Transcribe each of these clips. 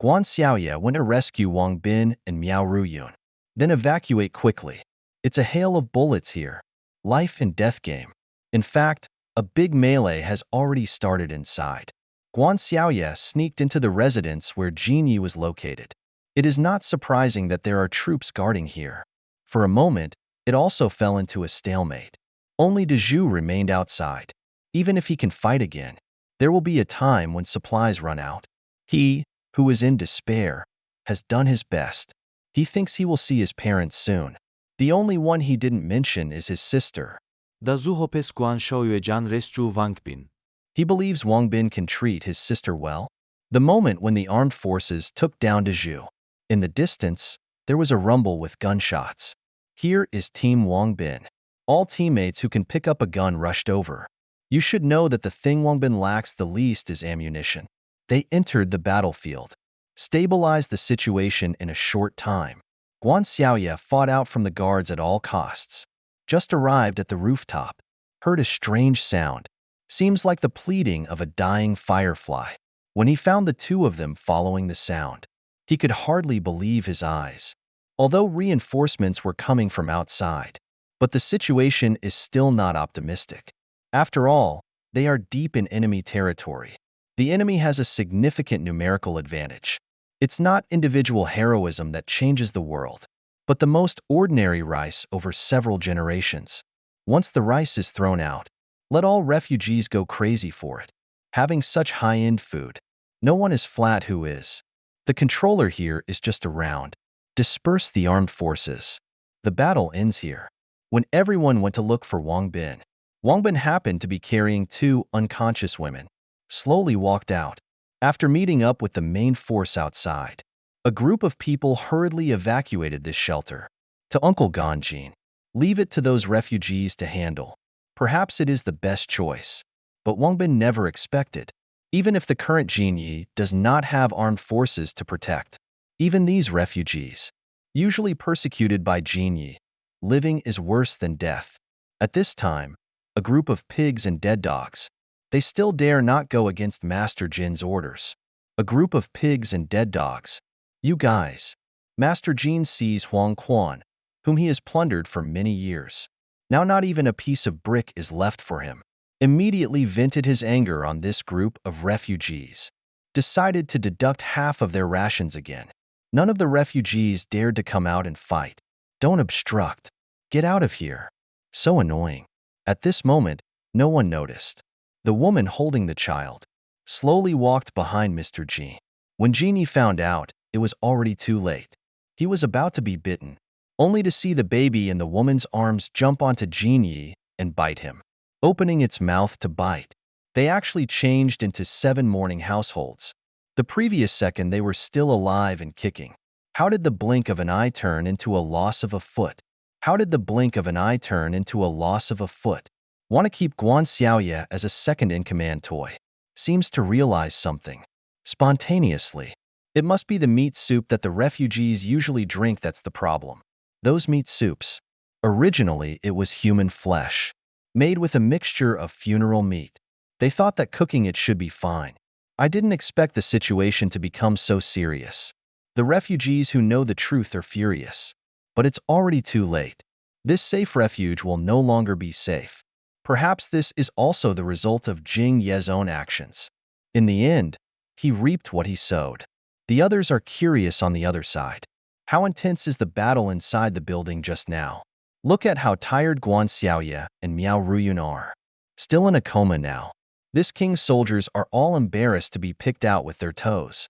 Guan Xiaoye went to rescue Wang Bin and Miao Ruyun. Then evacuate quickly. It's a hail of bullets here. Life and death game. In fact, a big melee has already started inside. Guan Xiaoye sneaked into the residence where Jin Yi was located. It is not surprising that there are troops guarding here. For a moment, it also fell into a stalemate. Only De Zhu remained outside. Even if he can fight again, there will be a time when supplies run out. He, who is in despair, has done his best. He thinks he will see his parents soon. The only one he didn't mention is his sister. Dazu hopes Guan Shaoyue Jan rescue Wang Bin. He believes Wang Bin can treat his sister well. The moment when the armed forces took down De Zhu. In the distance, there was a rumble with gunshots. Here is Team Wang Bin. All teammates who can pick up a gun rushed over. You should know that the thing Wang Bin lacks the least is ammunition. They entered the battlefield, stabilized the situation in a short time. Guan Xiaoye fought out from the guards at all costs. Just arrived at the rooftop, heard a strange sound. Seems like the pleading of a dying firefly. When he found the two of them following the sound, he could hardly believe his eyes. Although reinforcements were coming from outside, but the situation is still not optimistic. After all, they are deep in enemy territory. The enemy has a significant numerical advantage. It's not individual heroism that changes the world, but the most ordinary rice over several generations. Once the rice is thrown out, let all refugees go crazy for it. Having such high-end food, no one is flat who is. The controller here is just around. Disperse the armed forces. The battle ends here. When everyone went to look for Wang Bin happened to be carrying two unconscious women. Slowly walked out. After meeting up with the main force outside, a group of people hurriedly evacuated this shelter. To Uncle Ganjin, leave it to those refugees to handle. Perhaps it is the best choice. But Wang Bin never expected. Even if the current Jin Yi does not have armed forces to protect, even these refugees, usually persecuted by Jin Yi, living is worse than death. At this time, a group of pigs and dead dogs, they still dare not go against Master Jin's orders. A group of pigs and dead dogs. You guys. Master Jin sees Huang Quan, whom he has plundered for many years. Now not even a piece of brick is left for him. Immediately vented his anger on this group of refugees. Decided to deduct half of their rations again. None of the refugees dared to come out and fight. Don't obstruct. Get out of here. So annoying. At this moment, no one noticed. The woman holding the child slowly walked behind Mr. G. When Genie found out, it was already too late. He was about to be bitten, only to see the baby in the woman's arms jump onto Genie and bite him, opening its mouth to bite. They actually changed into 7 mourning households. The previous second they were still alive and kicking. How did the blink of an eye turn into a loss of a foot? How did the blink of an eye turn into a loss of a foot? Want to keep Guan Xiaoye as a second-in-command toy. Seems to realize something. Spontaneously. It must be the meat soup that the refugees usually drink that's the problem. Those meat soups. Originally, it was human flesh, made with a mixture of funeral meat. They thought that cooking it should be fine. I didn't expect the situation to become so serious. The refugees who know the truth are furious. But it's already too late. This safe refuge will no longer be safe. Perhaps this is also the result of Jing Ye's own actions. In the end, he reaped what he sowed. The others are curious on the other side. How intense is the battle inside the building just now? Look at how tired Guan Xiaoye and Miao Ruyun are. Still in a coma now. This king's soldiers are all embarrassed to be picked out with their toes.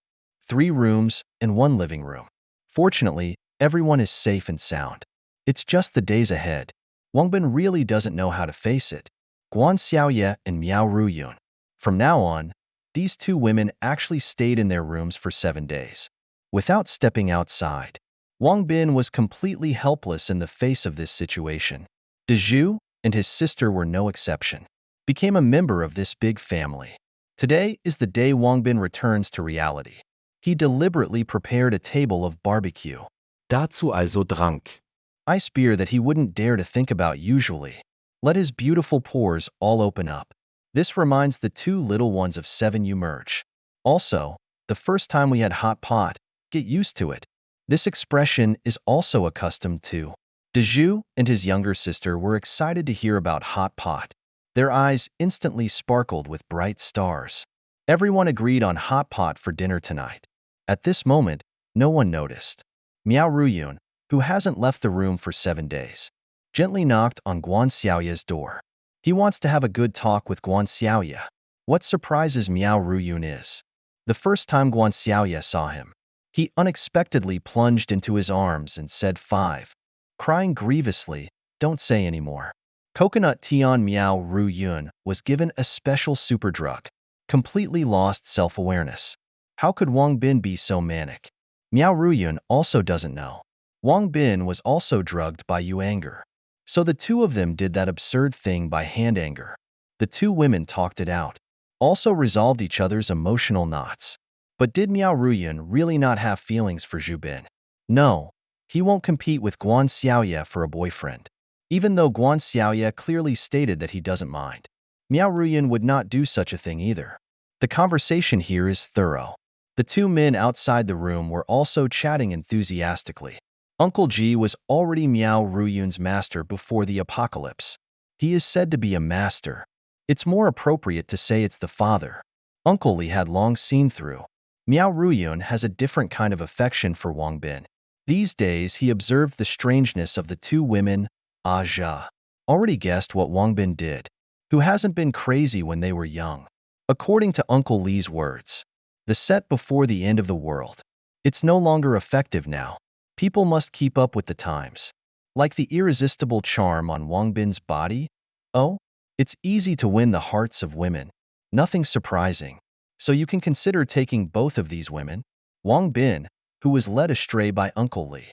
3 rooms and 1 living room. Fortunately, everyone is safe and sound. It's just the days ahead. Wang Bin really doesn't know how to face it. Guan Xiaoye and Miao Ruyun. From now on, these 2 women actually stayed in their rooms for 7 days. Without stepping outside, Wang Bin was completely helpless in the face of this situation. De Zhu and his sister were no exception. Became a member of this big family. Today is the day Wang Bin returns to reality. He deliberately prepared a table of barbecue. Dazu also Trank. Ice beer that he wouldn't dare to think about usually. Let his beautiful pores all open up. This reminds the 2 little ones of 7 you merge. Also, The first time we had hot pot, get used to it. This expression is also accustomed to. Deju and his younger sister were excited to hear about hot pot. Their eyes instantly sparkled with bright stars. Everyone agreed on hot pot for dinner tonight. At this moment, no one noticed. Miao Ruyun, who hasn't left the room for 7 days, gently knocked on Guan Xiaoya's door. He wants to have a good talk with Guan Xiaoya. What surprises Miao Ruyun is, the first time Guan Xiaoya saw him, he unexpectedly plunged into his arms and said 5. Crying grievously, "Don't say anymore." Coconut Tian Miao Ruyun was given a special super drug. Completely lost self-awareness. How could Wang Bin be so manic? Miao Ruyun also doesn't know. Wang Bin was also drugged by Yu anger. So the two of them did that absurd thing by hand anger. The two women talked it out. Also resolved each other's emotional knots. But did Miao Ruyun really not have feelings for Zhu Bin? No. He won't compete with Guan Xiaoya for a boyfriend. Even though Guan Xiaoya clearly stated that he doesn't mind. Miao Ruyun would not do such a thing either. The conversation here is thorough. The two men outside the room were also chatting enthusiastically. Uncle Ji was already Miao Ruyun's master before the apocalypse. He is said to be a master. It's more appropriate to say it's the father. Uncle Li had long seen through. Miao Ruyun has a different kind of affection for Wang Bin. These days he observed the strangeness of the two women. Aja already guessed what Wang Bin did. Who hasn't been crazy when they were young? According to Uncle Li's words, the set before the end of the world. It's no longer effective now. People must keep up with the times. Like the irresistible charm on Wang Bin's body? Oh, it's easy to win the hearts of women. Nothing surprising. So you can consider taking both of these women. Wang Bin, who was led astray by Uncle Li,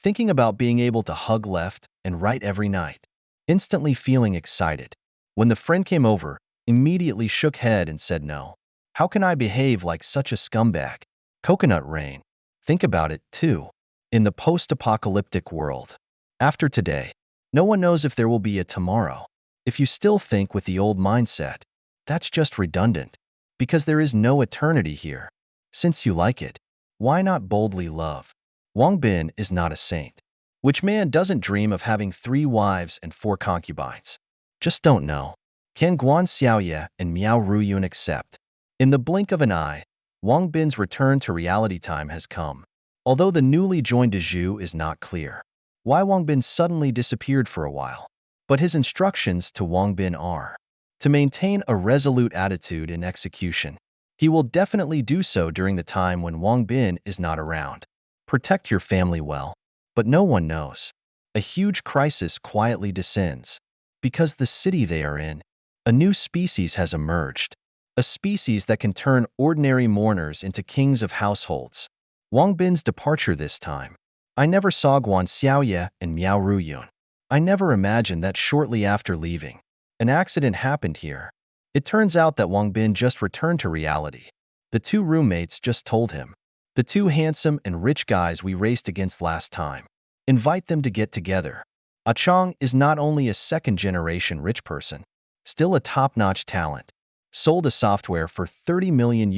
thinking about being able to hug left and right every night, instantly feeling excited. When the friend came over, immediately shook head and said no. How can I behave like such a scumbag? Coconut rain. Think about it, too. In the post-apocalyptic world. After today, no one knows if there will be a tomorrow. If you still think with the old mindset, that's just redundant. Because there is no eternity here. Since you like it, why not boldly love? Wang Bin is not a saint. Which man doesn't dream of having 3 wives and 4 concubines? Just don't know. Can Guan Xiaoya and Miao Ruyun accept? In the blink of an eye, Wang Bin's return to reality time has come. Although the newly joined Zhu is not clear why Wang Bin suddenly disappeared for a while. But his instructions to Wang Bin are to maintain a resolute attitude in execution. He will definitely do so during the time when Wang Bin is not around. Protect your family well. But no one knows. A huge crisis quietly descends. Because the city they are in, a new species has emerged. A species that can turn ordinary mourners into kings of households. Wang Bin's departure this time. I never saw Guan Xiaoya and Miao Ruyun. I never imagined that shortly after leaving, an accident happened here. It turns out that Wang Bin just returned to reality. The 2 roommates just told him. The 2 handsome and rich guys we raced against last time. Invite them to get together. Ah Chong is not only a second-generation rich person, still a top-notch talent. Sold a software for $30 million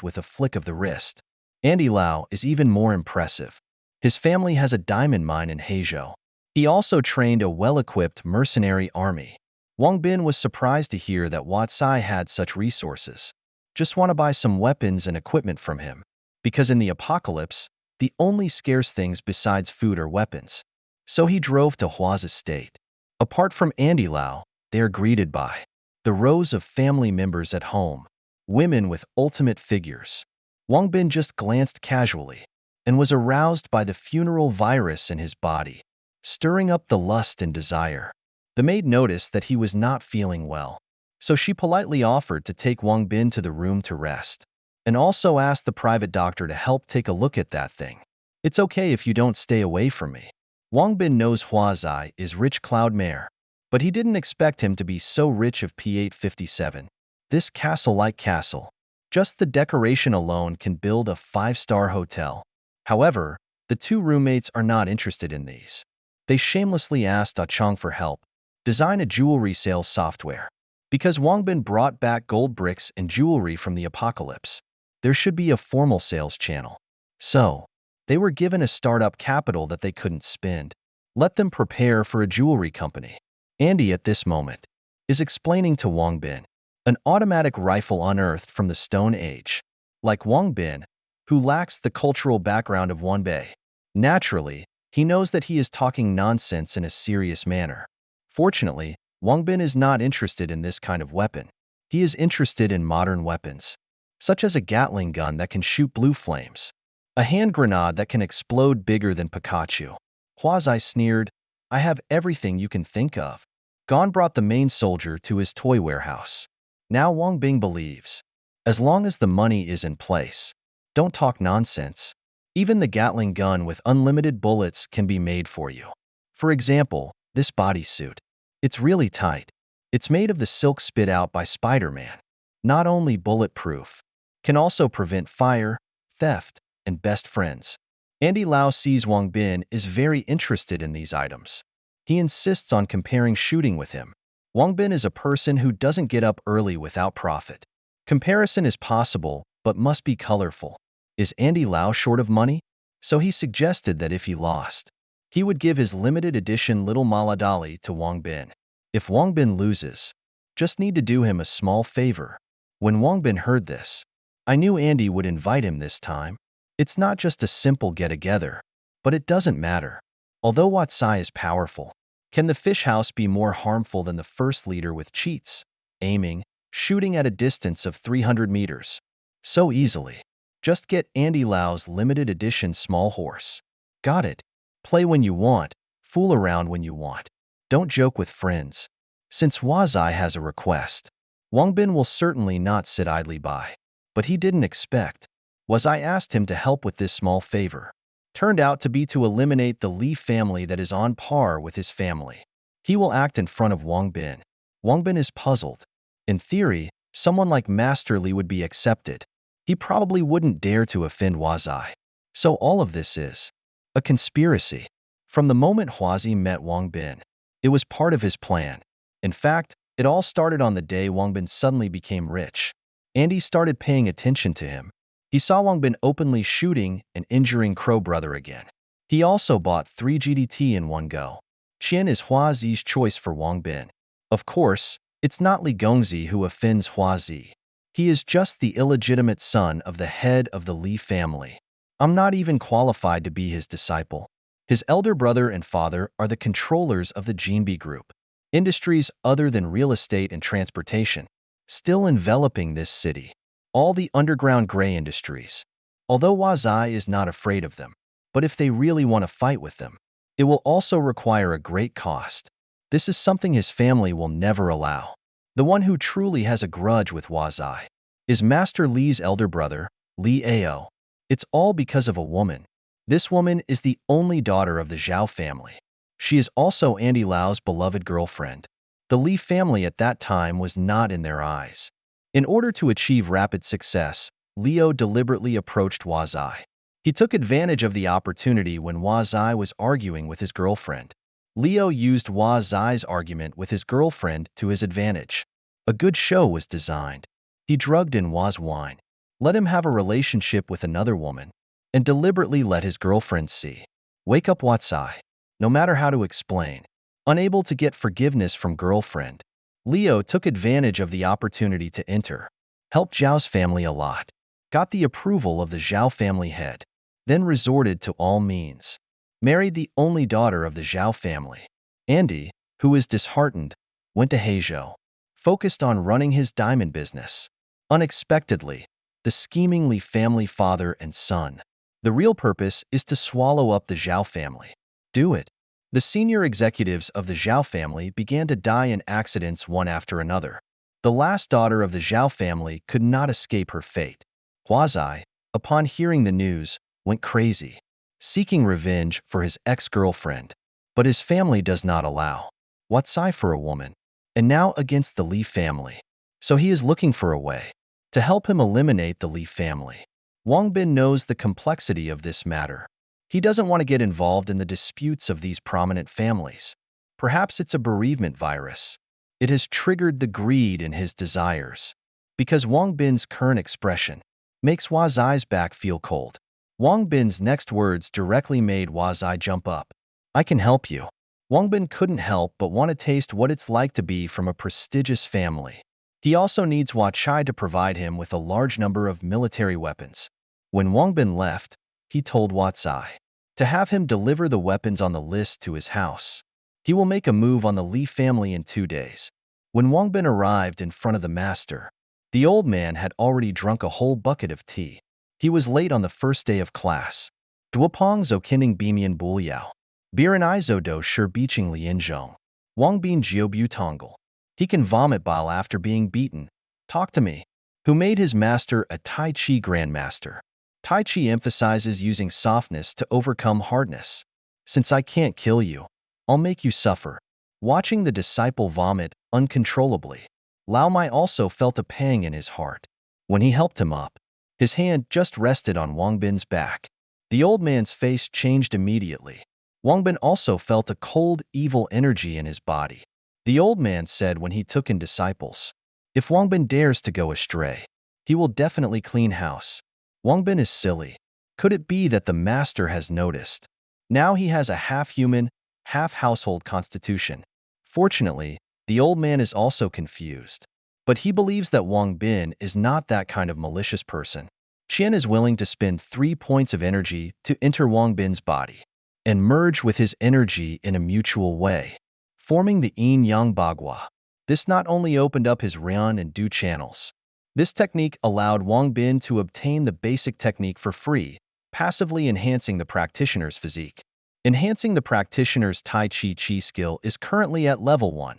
with a flick of the wrist. Andy Lau is even more impressive. His family has a diamond mine in Heizhou. He also trained a well-equipped mercenary army. Wang Bin was surprised to hear that Watsai had such resources. Just want to buy some weapons and equipment from him. Because in the apocalypse, the only scarce things besides food are weapons. So he drove to Hua's estate. Apart from Andy Lau, they are greeted by the rows of family members at home. Women with ultimate figures. Wang Bin just glanced casually and was aroused by the funeral virus in his body, stirring up the lust and desire. The maid noticed that he was not feeling well, so she politely offered to take Wang Bin to the room to rest, and also asked the private doctor to help take a look at that thing. It's okay if you don't stay away from me. Wang Bin knows Huazai is rich Cloud Mare, but he didn't expect him to be so rich of P857. This castle-like castle. Just the decoration alone can build a 5-star hotel. However, the 2 roommates are not interested in these. They shamelessly asked Ah Chong for help. Design a jewelry sales software. Because Wang Bin brought back gold bricks and jewelry from the apocalypse. There should be a formal sales channel. So, they were given a startup capital that they couldn't spend. Let them prepare for a jewelry company. Andy, at this moment, is explaining to Wang Bin, an automatic rifle unearthed from the Stone Age. Like Wang Bin, who lacks the cultural background of Wanbei. Naturally, he knows that he is talking nonsense in a serious manner. Fortunately, Wang Bin is not interested in this kind of weapon. He is interested in modern weapons, such as a Gatling gun that can shoot blue flames, a hand grenade that can explode bigger than Pikachu. Huazai sneered, I have everything you can think of. Gon brought the main soldier to his toy warehouse. Now Wang Bing believes, as long as the money is in place, don't talk nonsense. Even the Gatling gun with unlimited bullets can be made for you. For example, this bodysuit. It's really tight. It's made of the silk spit out by Spider-Man. Not only bulletproof, can also prevent fire, theft, and best friends. Andy Lau sees Wang Bin is very interested in these items. He insists on comparing shooting with him. Wang Bin is a person who doesn't get up early without profit. Comparison is possible, but must be colorful. Is Andy Lau short of money? So he suggested that if he lost, he would give his limited edition Little Maladali to Wang Bin. If Wang Bin loses, just need to do him a small favor. When Wang Bin heard this, I knew Andy would invite him this time. It's not just a simple get-together, but it doesn't matter. Although Watsai is powerful, can the fish house be more harmful than the first leader with cheats, aiming, shooting at a distance of 300 meters? So easily. Just get Andy Lau's limited edition small horse. Got it. Play when you want, fool around when you want. Don't joke with friends. Since Wazai has a request, Wang Bin will certainly not sit idly by. But he didn't expect. Wazai asked him to help with this small favor. Turned out to be to eliminate the Li family that is on par with his family. He will act in front of Wang Bin. Wang Bin is puzzled. In theory, someone like Master Li would be accepted. He probably wouldn't dare to offend Wazai. So all of this is a conspiracy. From the moment Huazi met Wang Bin, it was part of his plan. In fact, it all started on the day Wang Bin suddenly became rich. Andy started paying attention to him. He saw Wang Bin openly shooting and injuring Crow Brother again. He also bought 3 GDT in one go. Qian is Huazi's choice for Wang Bin. Of course, it's not Li Gongzi who offends Huazi. He is just the illegitimate son of the head of the Li family. I'm not even qualified to be his disciple. His elder brother and father are the controllers of the Jinbi Group, industries other than real estate and transportation, still enveloping this city. All the underground gray industries. Although Wazai is not afraid of them, but if they really want to fight with them, it will also require a great cost. This is something his family will never allow. The one who truly has a grudge with Wazai is Master Li's elder brother, Li Ao. It's all because of a woman. This woman is the only daughter of the Zhao family. She is also Andy Lau's beloved girlfriend. The Li family at that time was not in their eyes. In order to achieve rapid success, Leo deliberately approached Wazai. He took advantage of the opportunity when Wazai was arguing with his girlfriend. Leo used Wazai's argument with his girlfriend to his advantage. A good show was designed. He drugged in Waz wine, let him have a relationship with another woman, and deliberately let his girlfriend see. Wake up Wazai. No matter how to explain. Unable to get forgiveness from girlfriend, Leo took advantage of the opportunity to enter, helped Zhao's family a lot, got the approval of the Zhao family head, then resorted to all means, married the only daughter of the Zhao family. Andy, who is disheartened, went to Heizhou, focused on running his diamond business. Unexpectedly, the schemingly family father and son. The real purpose is to swallow up the Zhao family. Do it. The senior executives of the Zhao family began to die in accidents one after another. The last daughter of the Zhao family could not escape her fate. Huazai, upon hearing the news, went crazy, seeking revenge for his ex-girlfriend. But his family does not allow Watsai for a woman, and now against the Li family. So he is looking for a way to help him eliminate the Li family. Wang Bin knows the complexity of this matter. He doesn't want to get involved in the disputes of these prominent families. Perhaps it's a bereavement virus. It has triggered the greed in his desires. Because Wang Bin's current expression makes Wazai's back feel cold. Wang Bin's next words directly made Wazai jump up. I can help you. Wang Bin couldn't help but want to taste what it's like to be from a prestigious family. He also needs Hua Chai to provide him with a large number of military weapons. When Wang Bin left, he told Hua Chai to have him deliver the weapons on the list to his house. He will make a move on the Li family in 2 days. When Wang Bin arrived in front of the master, the old man had already drunk a whole bucket of tea. He was late on the first day of class. Duopong zo kining bimian buliao. Biran izo do sure beaching li injong. Wang bin jiu bu tongle. He can vomit bile after being beaten. Talk to me. Who made his master a Tai Chi grandmaster? Tai Chi emphasizes using softness to overcome hardness. Since I can't kill you, I'll make you suffer. Watching the disciple vomit uncontrollably, Lao Mai also felt a pang in his heart. When he helped him up, his hand just rested on Wang Bin's back. The old man's face changed immediately. Wang Bin also felt a cold, evil energy in his body. The old man said when he took in disciples, if Wang Bin dares to go astray, he will definitely clean house. Wang Bin is silly. Could it be that the master has noticed? Now he has a half-human, half-household constitution. Fortunately, the old man is also confused. But he believes that Wang Bin is not that kind of malicious person. Qian is willing to spend 3 points of energy to enter Wang Bin's body and merge with his energy in a mutual way, forming the yin-yang bagua. This not only opened up his Rian and Du channels. This technique allowed Wang Bin to obtain the basic technique for free, passively enhancing the practitioner's physique. Enhancing the practitioner's Tai Chi skill is currently at level 1.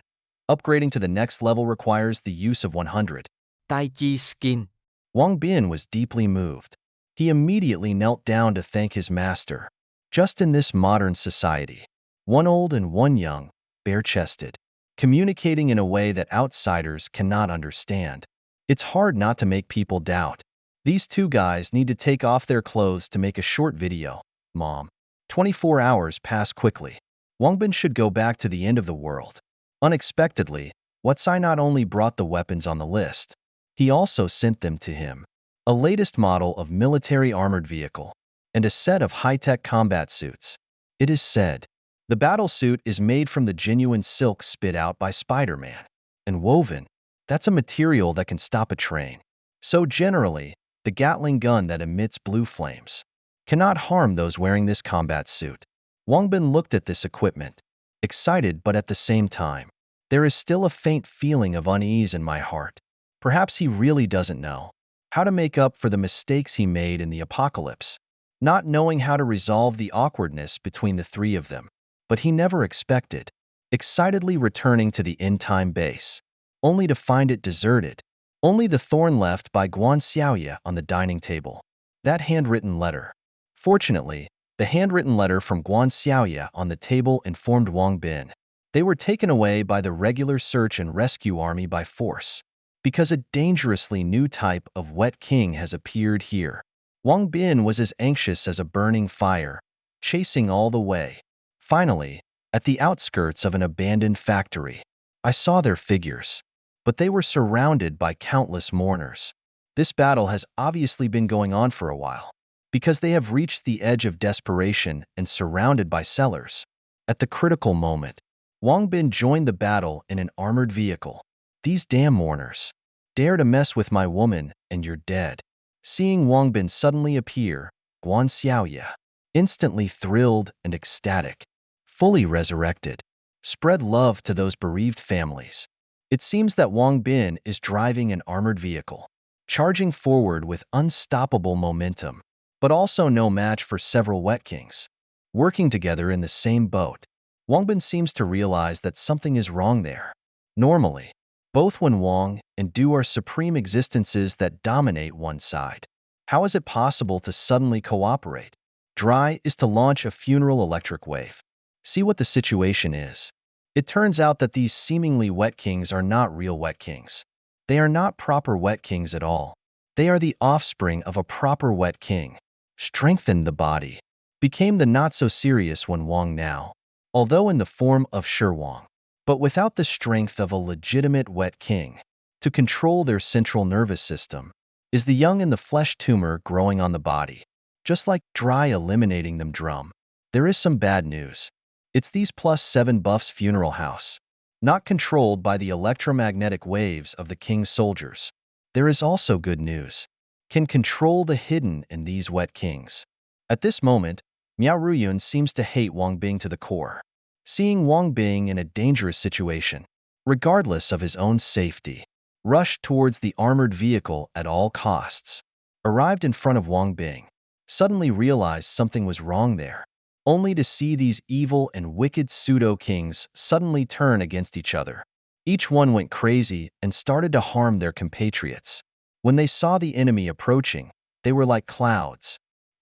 Upgrading to the next level requires the use of 100. Tai Chi skin. Wang Bin was deeply moved. He immediately knelt down to thank his master. Just in this modern society, one old and one young, bare-chested, communicating in a way that outsiders cannot understand. It's hard not to make people doubt. These 2 guys need to take off their clothes to make a short video. Mom. 24 hours pass quickly. Wang Bin should go back to the end of the world. Unexpectedly, Watsai not only brought the weapons on the list, he also sent them to him. A latest model of military armored vehicle and a set of high-tech combat suits. It is said, the battle suit is made from the genuine silk spit out by Spider-Man. And woven, that's a material that can stop a train. So generally, the Gatling gun that emits blue flames cannot harm those wearing this combat suit. Wang Bin looked at this equipment, excited but at the same time. There is still a faint feeling of unease in my heart. Perhaps he really doesn't know how to make up for the mistakes he made in the apocalypse, not knowing how to resolve the awkwardness between the 3 of them. But he never expected, excitedly returning to the end-time base, only to find it deserted. Only the thorn left by Guan Xiaoya on the dining table. That handwritten letter. Fortunately, the handwritten letter from Guan Xiaoya on the table informed Wang Bin. They were taken away by the regular search and rescue army by force, because a dangerously new type of wet king has appeared here. Wang Bin was as anxious as a burning fire, chasing all the way. Finally, at the outskirts of an abandoned factory, I saw their figures, but they were surrounded by countless mourners. This battle has obviously been going on for a while, because they have reached the edge of desperation and surrounded by sellers. At the critical moment, Wang Bin joined the battle in an armored vehicle. These damn mourners dare to mess with my woman and you're dead. Seeing Wang Bin suddenly appear, Guan Xiaoya, instantly thrilled and ecstatic, fully resurrected, spread love to those bereaved families. It seems that Wang Bin is driving an armored vehicle, charging forward with unstoppable momentum, but also no match for several wet kings, working together in the same boat. Wang Bin seems to realize that something is wrong there. Normally, both when Wang and Du are supreme existences that dominate one side. How is it possible to suddenly cooperate? Dry is to launch a funeral electric wave. See what the situation is. It turns out that these seemingly wet kings are not real wet kings. They are not proper wet kings at all. They are the offspring of a proper wet king. Strengthened the body. Became the not-so-serious one Wang now, although in the form of Shi Wang, but without the strength of a legitimate wet king to control their central nervous system. Is the young and the flesh tumor growing on the body? Just like dry eliminating them drum. There is some bad news. It's these +7 buffs funeral house. Not controlled by the electromagnetic waves of the king's soldiers. There is also good news. Can control the hidden in these wet kings. At this moment, Miao Ruyun seems to hate Wang Bing to the core. Seeing Wang Bing in a dangerous situation, regardless of his own safety, rushed towards the armored vehicle at all costs. Arrived in front of Wang Bing, suddenly realized something was wrong there, only to see these evil and wicked pseudo-kings suddenly turn against each other. Each one went crazy and started to harm their compatriots. When they saw the enemy approaching, they were like clouds.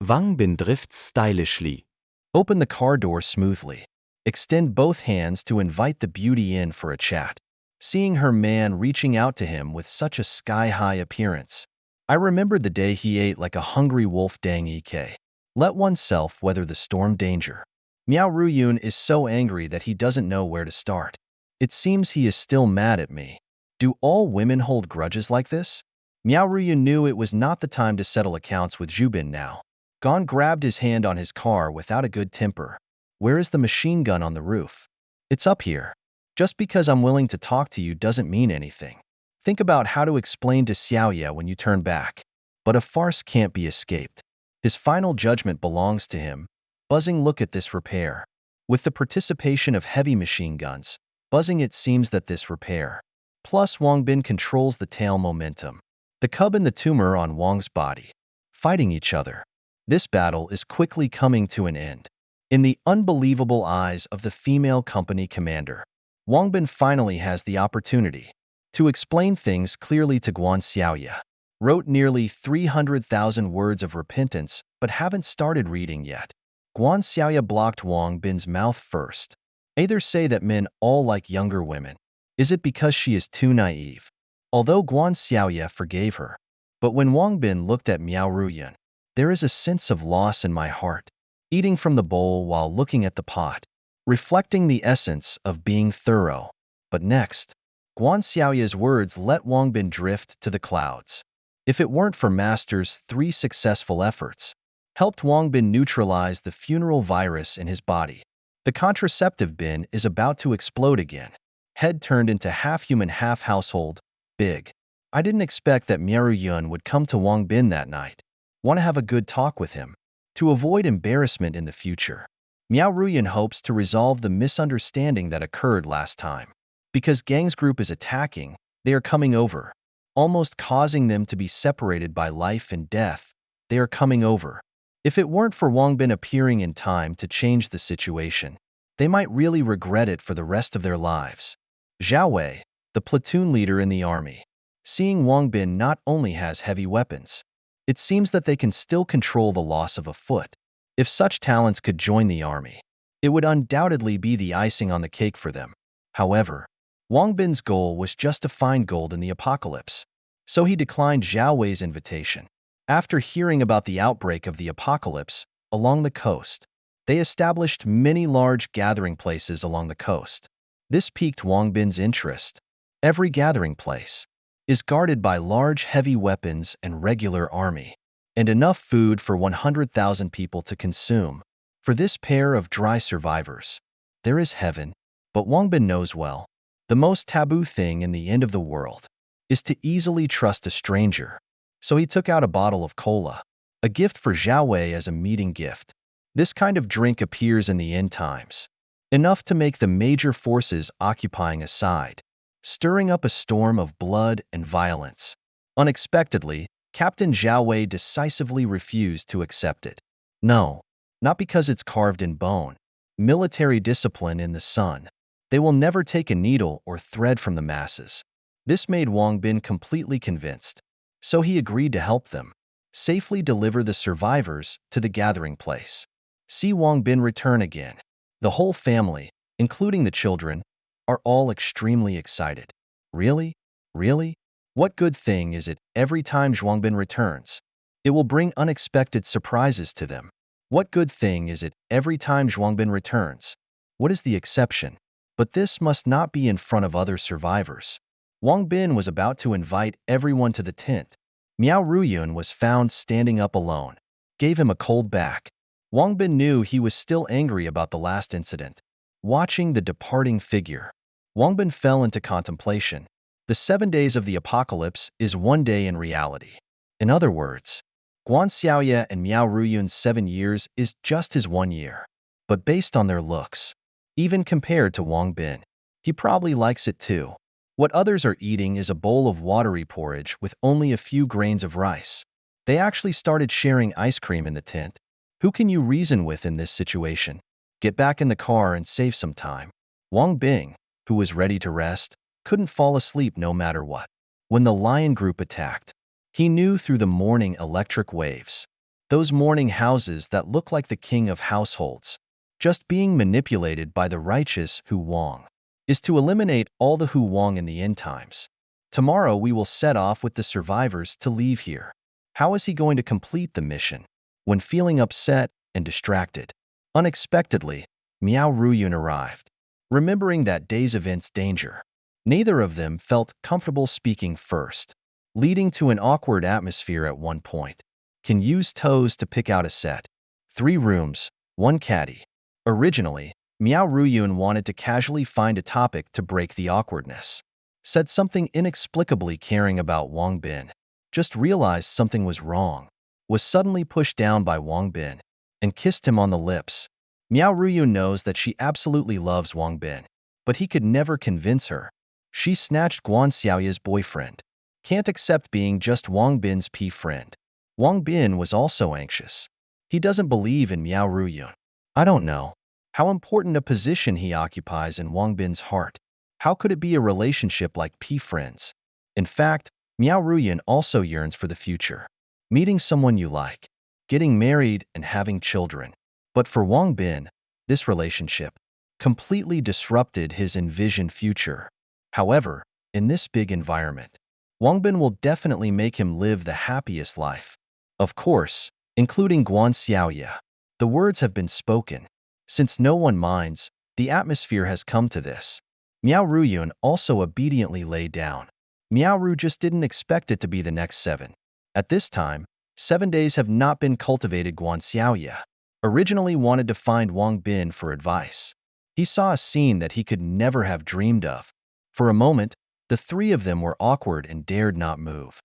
Wang Bin drifts stylishly. Open the car door smoothly. Extend both hands to invite the beauty in for a chat. Seeing her man reaching out to him with such a sky-high appearance, I remembered the day he ate like a hungry wolf. Dang ek. Let oneself weather the storm danger. Miao Ruyun is so angry that he doesn't know where to start. It seems he is still mad at me. Do all women hold grudges like this? Miao Ruyun knew it was not the time to settle accounts with Zhubin now. Gon grabbed his hand on his car without a good temper. Where is the machine gun on the roof? It's up here. Just because I'm willing to talk to you doesn't mean anything. Think about how to explain to Xiaoye when you turn back. But a farce can't be escaped. His final judgment belongs to him. Buzzing, look at this repair. With the participation of heavy machine guns, buzzing, it seems that this repair. Plus Wang Bin controls the tail momentum. The cub and the tumor on Wang's body. Fighting each other. This battle is quickly coming to an end. In the unbelievable eyes of the female company commander, Wang Bin finally has the opportunity to explain things clearly to Guan Xiaoye. Wrote nearly 300,000 words of repentance, but haven't started reading yet. Guan Xiaoye blocked Wang Bin's mouth first. Either say that men all like younger women. Is it because she is too naive? Although Guan Xiaoye forgave her, but when Wang Bin looked at Miao Ruyun, there is a sense of loss in my heart. Eating from the bowl while looking at the pot, reflecting the essence of being thorough. But next, Guan Xiaoye's words let Wang Bin drift to the clouds. If it weren't for Master's 3 successful efforts, helped Wang Bin neutralize the funeral virus in his body. The contraceptive bin is about to explode again. Head turned into half-human, half-household. Big. I didn't expect that Miao Ruyun would come to Wang Bin that night. Want to have a good talk with him, to avoid embarrassment in the future. Miao Ruyun hopes to resolve the misunderstanding that occurred last time. Because Gang's group is attacking, they are coming over, almost causing them to be separated by life and death. They are coming over. If it weren't for Wang Bin appearing in time to change the situation, they might really regret it for the rest of their lives. Zhao Wei, the platoon leader in the army, seeing Wang Bin not only has heavy weapons, it seems that they can still control the loss of a foot. If such talents could join the army, it would undoubtedly be the icing on the cake for them. However, Wang Bin's goal was just to find gold in the apocalypse, so he declined Zhao Wei's invitation. After hearing about the outbreak of the apocalypse along the coast, they established many large gathering places along the coast. This piqued Wang Bin's interest. Every gathering place is guarded by large heavy weapons and regular army, and enough food for 100,000 people to consume. For this pair of dry survivors, there is heaven, but Wang Bin knows well. The most taboo thing in the end of the world is to easily trust a stranger. So he took out a bottle of cola, a gift for Zhao Wei as a meeting gift. This kind of drink appears in the end times, enough to make the major forces occupying a side, stirring up a storm of blood and violence. Unexpectedly, Captain Zhao Wei decisively refused to accept it. No, not because it's carved in bone. Military discipline in the sun. They will never take a needle or thread from the masses. This made Wang Bin completely convinced, so he agreed to help them safely deliver the survivors to the gathering place. See Wang Bin return again. The whole family, including the children, are all extremely excited. Really? Really? What good thing is it every time Zhuang Bin returns? It will bring unexpected surprises to them. What good thing is it every time Zhuang Bin returns? What is the exception? But this must not be in front of other survivors. Wang Bin was about to invite everyone to the tent. Miao Ruyun was found standing up alone, gave him a cold back. Wang Bin knew he was still angry about the last incident. Watching the departing figure, Wang Bin fell into contemplation. The 7 days of the apocalypse is 1 day in reality. In other words, Guan Xiaoye and Miao Ruyun's 7 years is just his 1 year. But based on their looks, even compared to Wang Bin, he probably likes it too. What others are eating is a bowl of watery porridge with only a few grains of rice. They actually started sharing ice cream in the tent. Who can you reason with in this situation? Get back in the car and save some time. Wang Bing, who was ready to rest, couldn't fall asleep no matter what. When the lion group attacked, he knew through the morning electric waves. Those morning houses that look like the king of households, just being manipulated by the righteous Hu Wang, is to eliminate all the Hu Wang in the end times. Tomorrow we will set off with the survivors to leave here. How is he going to complete the mission? When feeling upset and distracted, unexpectedly, Miao Ruyun arrived. Remembering that day's event's danger, neither of them felt comfortable speaking first, leading to an awkward atmosphere at one point. Can use toes to pick out a set. 3 rooms, 1 caddy. Originally, Miao Ruyun wanted to casually find a topic to break the awkwardness. Said something inexplicably caring about Wang Bin. Just realized something was wrong. Was suddenly pushed down by Wang Bin and kissed him on the lips. Miao Ruyun knows that she absolutely loves Wang Bin, but he could never convince her. She snatched Guan Xiaoye's boyfriend. Can't accept being just Wang Bin's friend. Wang Bin was also anxious. He doesn't believe in Miao Ruyun. I don't know how important a position he occupies in Wang Bin's heart. How could it be a relationship like friends? In fact, Miao Ruyun also yearns for the future. Meeting someone you like, getting married and having children. But for Wang Bin, this relationship completely disrupted his envisioned future. However, in this big environment, Wang Bin will definitely make him live the happiest life. Of course, including Guan Xiaoye. The words have been spoken. Since no one minds, the atmosphere has come to this. Miao Ruyun also obediently lay down. Miao Ru just didn't expect it to be the next 7. At this time, 7 days have not been cultivated. Guan Xiaoye originally wanted to find Wang Bin for advice. He saw a scene that he could never have dreamed of. For a moment, the 3 of them were awkward and dared not move.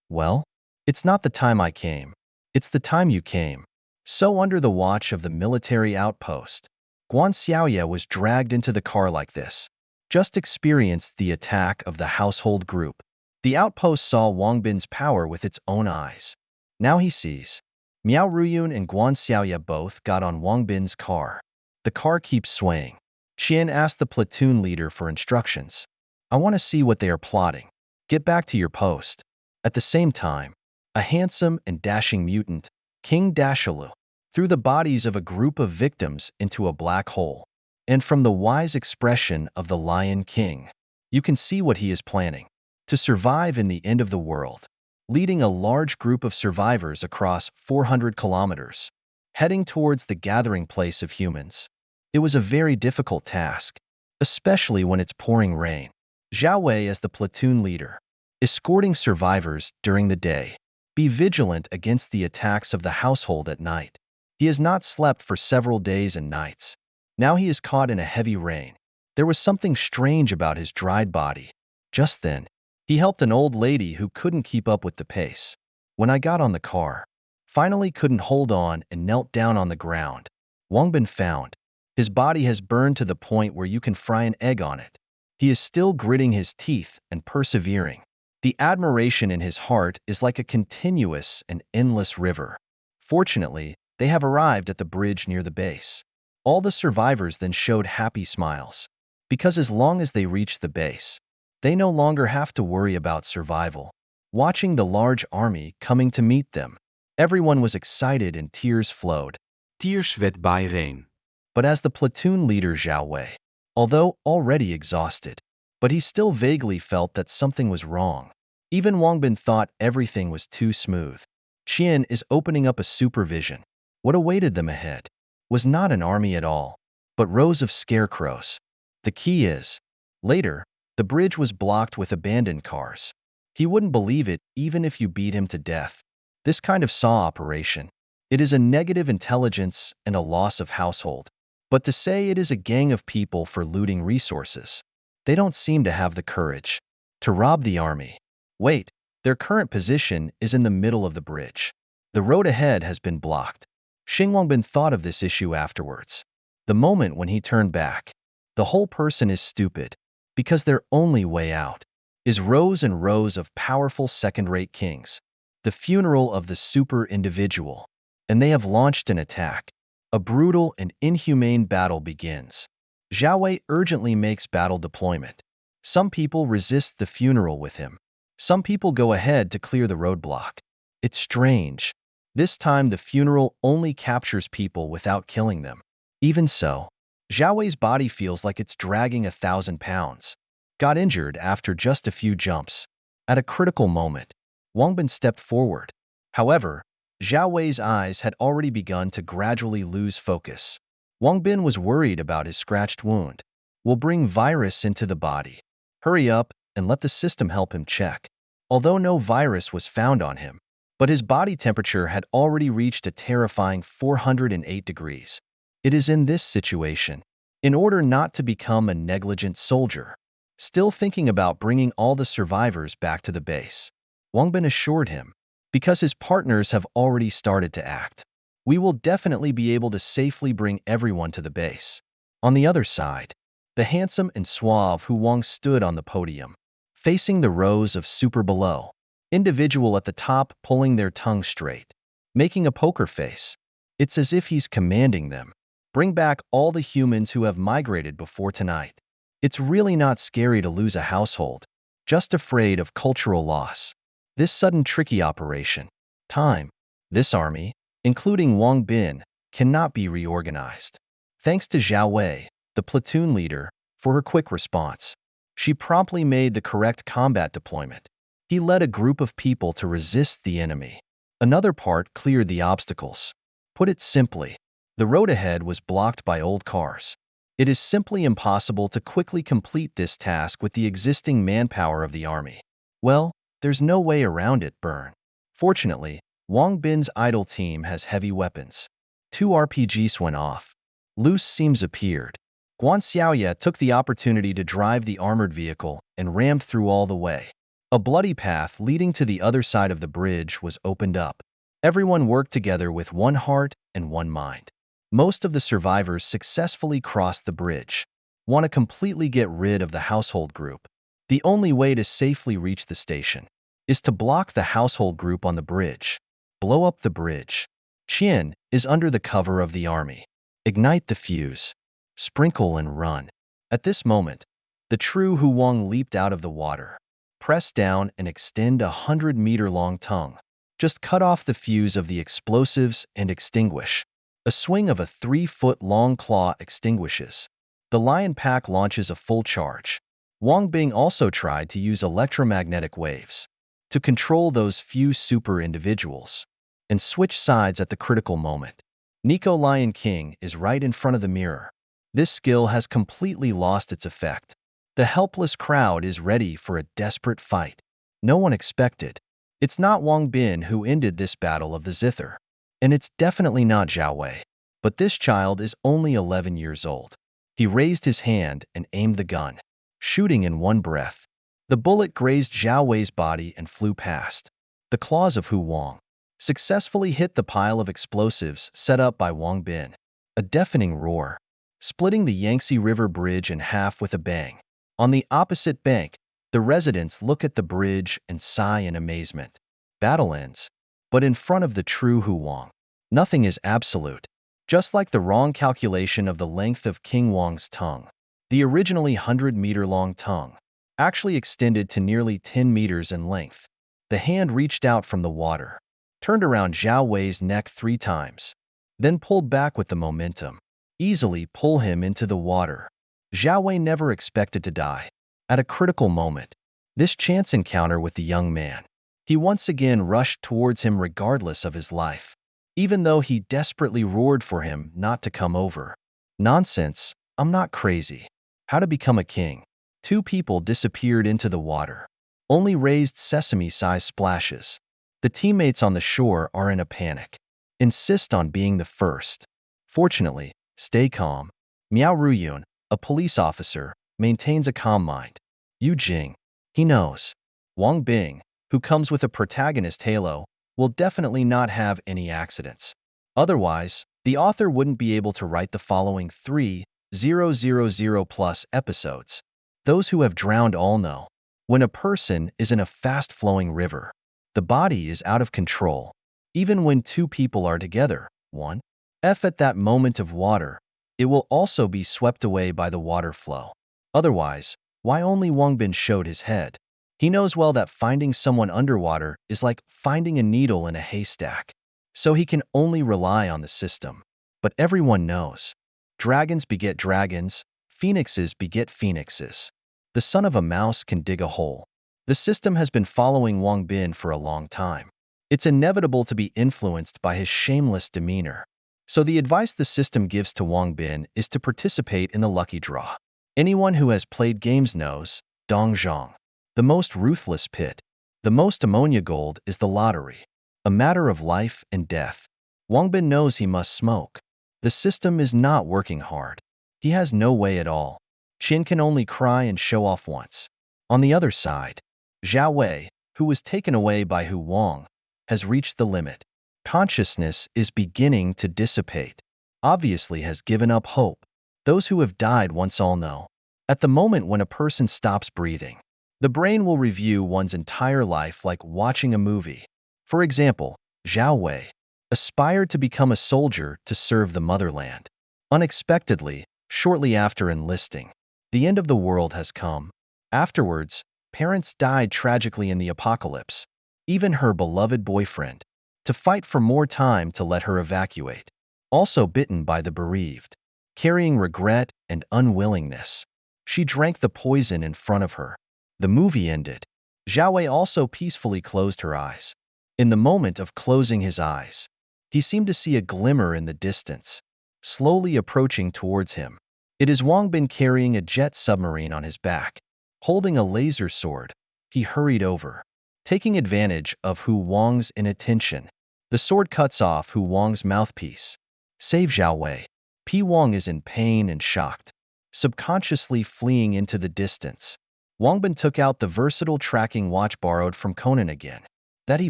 Well, it's not the time I came. It's the time you came. So under the watch of the military outpost, Guan Xiaoye was dragged into the car like this. Just experienced the attack of the household group. The outpost saw Wang Bin's power with its own eyes. Now he sees. Miao Ruyun and Guan Xiaoye both got on Wang Bin's car. The car keeps swaying. Qian asked the platoon leader for instructions. I want to see what they are plotting. Get back to your post. At the same time, a handsome and dashing mutant, King Dashalu, threw the bodies of a group of victims into a black hole. And from the wise expression of the Lion King, you can see what he is planning. To survive in the end of the world, leading a large group of survivors across 400 kilometers, heading towards the gathering place of humans. It was a very difficult task, especially when it's pouring rain. Zhao Wei as the platoon leader, escorting survivors during the day. Be vigilant against the attacks of the household at night. He has not slept for several days and nights. Now he is caught in a heavy rain. There was something strange about his dried body. Just then, he helped an old lady who couldn't keep up with the pace. When I got on the car, finally couldn't hold on and knelt down on the ground. Wang Bin found. His body has burned to the point where you can fry an egg on it. He is still gritting his teeth and persevering. The admiration in his heart is like a continuous and endless river. Fortunately, they have arrived at the bridge near the base. All the survivors then showed happy smiles, because as long as they reached the base, they no longer have to worry about survival. Watching the large army coming to meet them, everyone was excited and tears flowed. Tears wet by rain. But as the platoon leader Zhao Wei, although already exhausted, but he still vaguely felt that something was wrong. Even Wang Bin thought everything was too smooth. Qian is opening up a supervision. What awaited them ahead was not an army at all, but rows of scarecrows. The key is, later, the bridge was blocked with abandoned cars. He wouldn't believe it even if you beat him to death. This kind of saw operation. It is a negative intelligence and a loss of household. But to say it is a gang of people for looting resources, they don't seem to have the courage to rob the army. Wait, their current position is in the middle of the bridge. The road ahead has been blocked. Xing Wangbin thought of this issue afterwards. The moment when he turned back, the whole person is stupid, because their only way out is rows and rows of powerful second-rate kings, the funeral of the super-individual, and they have launched an attack. A brutal and inhumane battle begins. Zhao Wei urgently makes battle deployment. Some people resist the funeral with him. Some people go ahead to clear the roadblock. It's strange. This time the funeral only captures people without killing them. Even so, Zhao Wei's body feels like it's dragging 1,000 pounds. Got injured after just a few jumps. At a critical moment, Wang Bin stepped forward. However, Zhao Wei's eyes had already begun to gradually lose focus. Wang Bin was worried about his scratched wound. Will bring virus into the body. Hurry up and let the system help him check. Although no virus was found on him, but his body temperature had already reached a terrifying 408 degrees. It is in this situation, in order not to become a negligent soldier, still thinking about bringing all the survivors back to the base. Wang Bin assured him, because his partners have already started to act. We will definitely be able to safely bring everyone to the base. On the other side, the handsome and suave Hu Wang stood on the podium, facing the rows of super below, individual at the top pulling their tongue straight, making a poker face. It's as if he's commanding them. Bring back all the humans who have migrated before tonight. It's really not scary to lose a household, just afraid of cultural loss. This sudden tricky operation, time, this army, including Wang Bin, cannot be reorganized. Thanks to Zhao Wei, the platoon leader, for her quick response. She promptly made the correct combat deployment. He led a group of people to resist the enemy. Another part cleared the obstacles. Put it simply, the road ahead was blocked by old cars. It is simply impossible to quickly complete this task with the existing manpower of the army. Well, there's no way around it, Burn. Fortunately, Wang Bin's idle team has heavy weapons. 2 RPGs went off. Loose seams appeared. Guan Xiaoye took the opportunity to drive the armored vehicle and rammed through all the way. A bloody path leading to the other side of the bridge was opened up. Everyone worked together with one heart and one mind. Most of the survivors successfully crossed the bridge. Want to completely get rid of the household group. The only way to safely reach the station is to block the household group on the bridge. Blow up the bridge. Qian is under the cover of the army. Ignite the fuse. Sprinkle and run. At this moment, the true Hu Wang leaped out of the water. Press down and extend a 100-meter-long tongue. Just cut off the fuse of the explosives and extinguish. A swing of a 3-foot-long claw extinguishes. The lion pack launches a full charge. Wang Bing also tried to use electromagnetic waves to control those few super individuals and switch sides at the critical moment. Nico Lion King is right in front of the mirror. This skill has completely lost its effect. The helpless crowd is ready for a desperate fight. No one expected. It's not Wang Bin who ended this battle of the zither. And it's definitely not Zhao Wei. But this child is only 11 years old. He raised his hand and aimed the gun, shooting in one breath. The bullet grazed Zhao Wei's body and flew past. The claws of Hu Wang successfully hit the pile of explosives set up by Wang Bin. A deafening roar, splitting the Yangtze River Bridge in half with a bang. On the opposite bank, the residents look at the bridge and sigh in amazement. Battle ends. But in front of the true Hu Wang, nothing is absolute. Just like the wrong calculation of the length of King Wang's tongue, the originally 100-meter-long tongue actually extended to nearly 10 meters in length. The hand reached out from the water, turned around Zhao Wei's neck 3 times, then pulled back with the momentum. Easily pull him into the water. Zhao Wei never expected to die. At a critical moment, this chance encounter with the young man, he once again rushed towards him regardless of his life, even though he desperately roared for him not to come over. Nonsense, I'm not crazy. How to become a king? 2 people disappeared into the water. only raised sesame-sized splashes. The teammates on the shore are in a panic. Insist on being the first. Fortunately, stay calm. Miao Ruyun, a police officer, maintains a calm mind. Yu Jing, he knows. Wang Bing, who comes with a protagonist halo, will definitely not have any accidents. Otherwise, the author wouldn't be able to write the following 3,000 plus episodes. Those who have drowned all know. When a person is in a fast-flowing river, the body is out of control. Even when two people are together, one F at that moment of water, it will also be swept away by the water flow. Otherwise, why only Wang Bin showed his head? He knows well that finding someone underwater is like finding a needle in a haystack. So he can only rely on the system. But everyone knows. Dragons beget dragons, phoenixes beget phoenixes. The son of a mouse can dig a hole. The system has been following Wang Bin for a long time. It's inevitable to be influenced by his shameless demeanor. So the advice the system gives to Wang Bin is to participate in the lucky draw. Anyone who has played games knows, Dongzhong. The most ruthless pit. The most ammonia gold is the lottery. A matter of life and death. Wang Bin knows he must smoke. The system is not working hard. He has no way at all. Qin can only cry and show off once. On the other side, Zhao Wei, who was taken away by Hu Wang, has reached the limit. Consciousness is beginning to dissipate. Obviously has given up hope. Those who have died once all know. At the moment when a person stops breathing, the brain will review one's entire life like watching a movie. For example, Zhao Wei aspired to become a soldier to serve the motherland. Unexpectedly, shortly after enlisting, the end of the world has come. Afterwards, parents died tragically in the apocalypse. Even her beloved boyfriend, to fight for more time to let her evacuate. Also bitten by the bereaved. Carrying regret and unwillingness, she drank the poison in front of her. The movie ended. Zhao Wei also peacefully closed her eyes. In the moment of closing his eyes, he seemed to see a glimmer in the distance, slowly approaching towards him. It is Wang Bin carrying a jet submarine on his back. Holding a laser sword, he hurried over. Taking advantage of Hu Wang's inattention, the sword cuts off Hu Wang's mouthpiece. Save Zhao Wei. P. Wang is in pain and shocked, subconsciously fleeing into the distance. Wang Bin took out the versatile tracking watch borrowed from Conan again. That he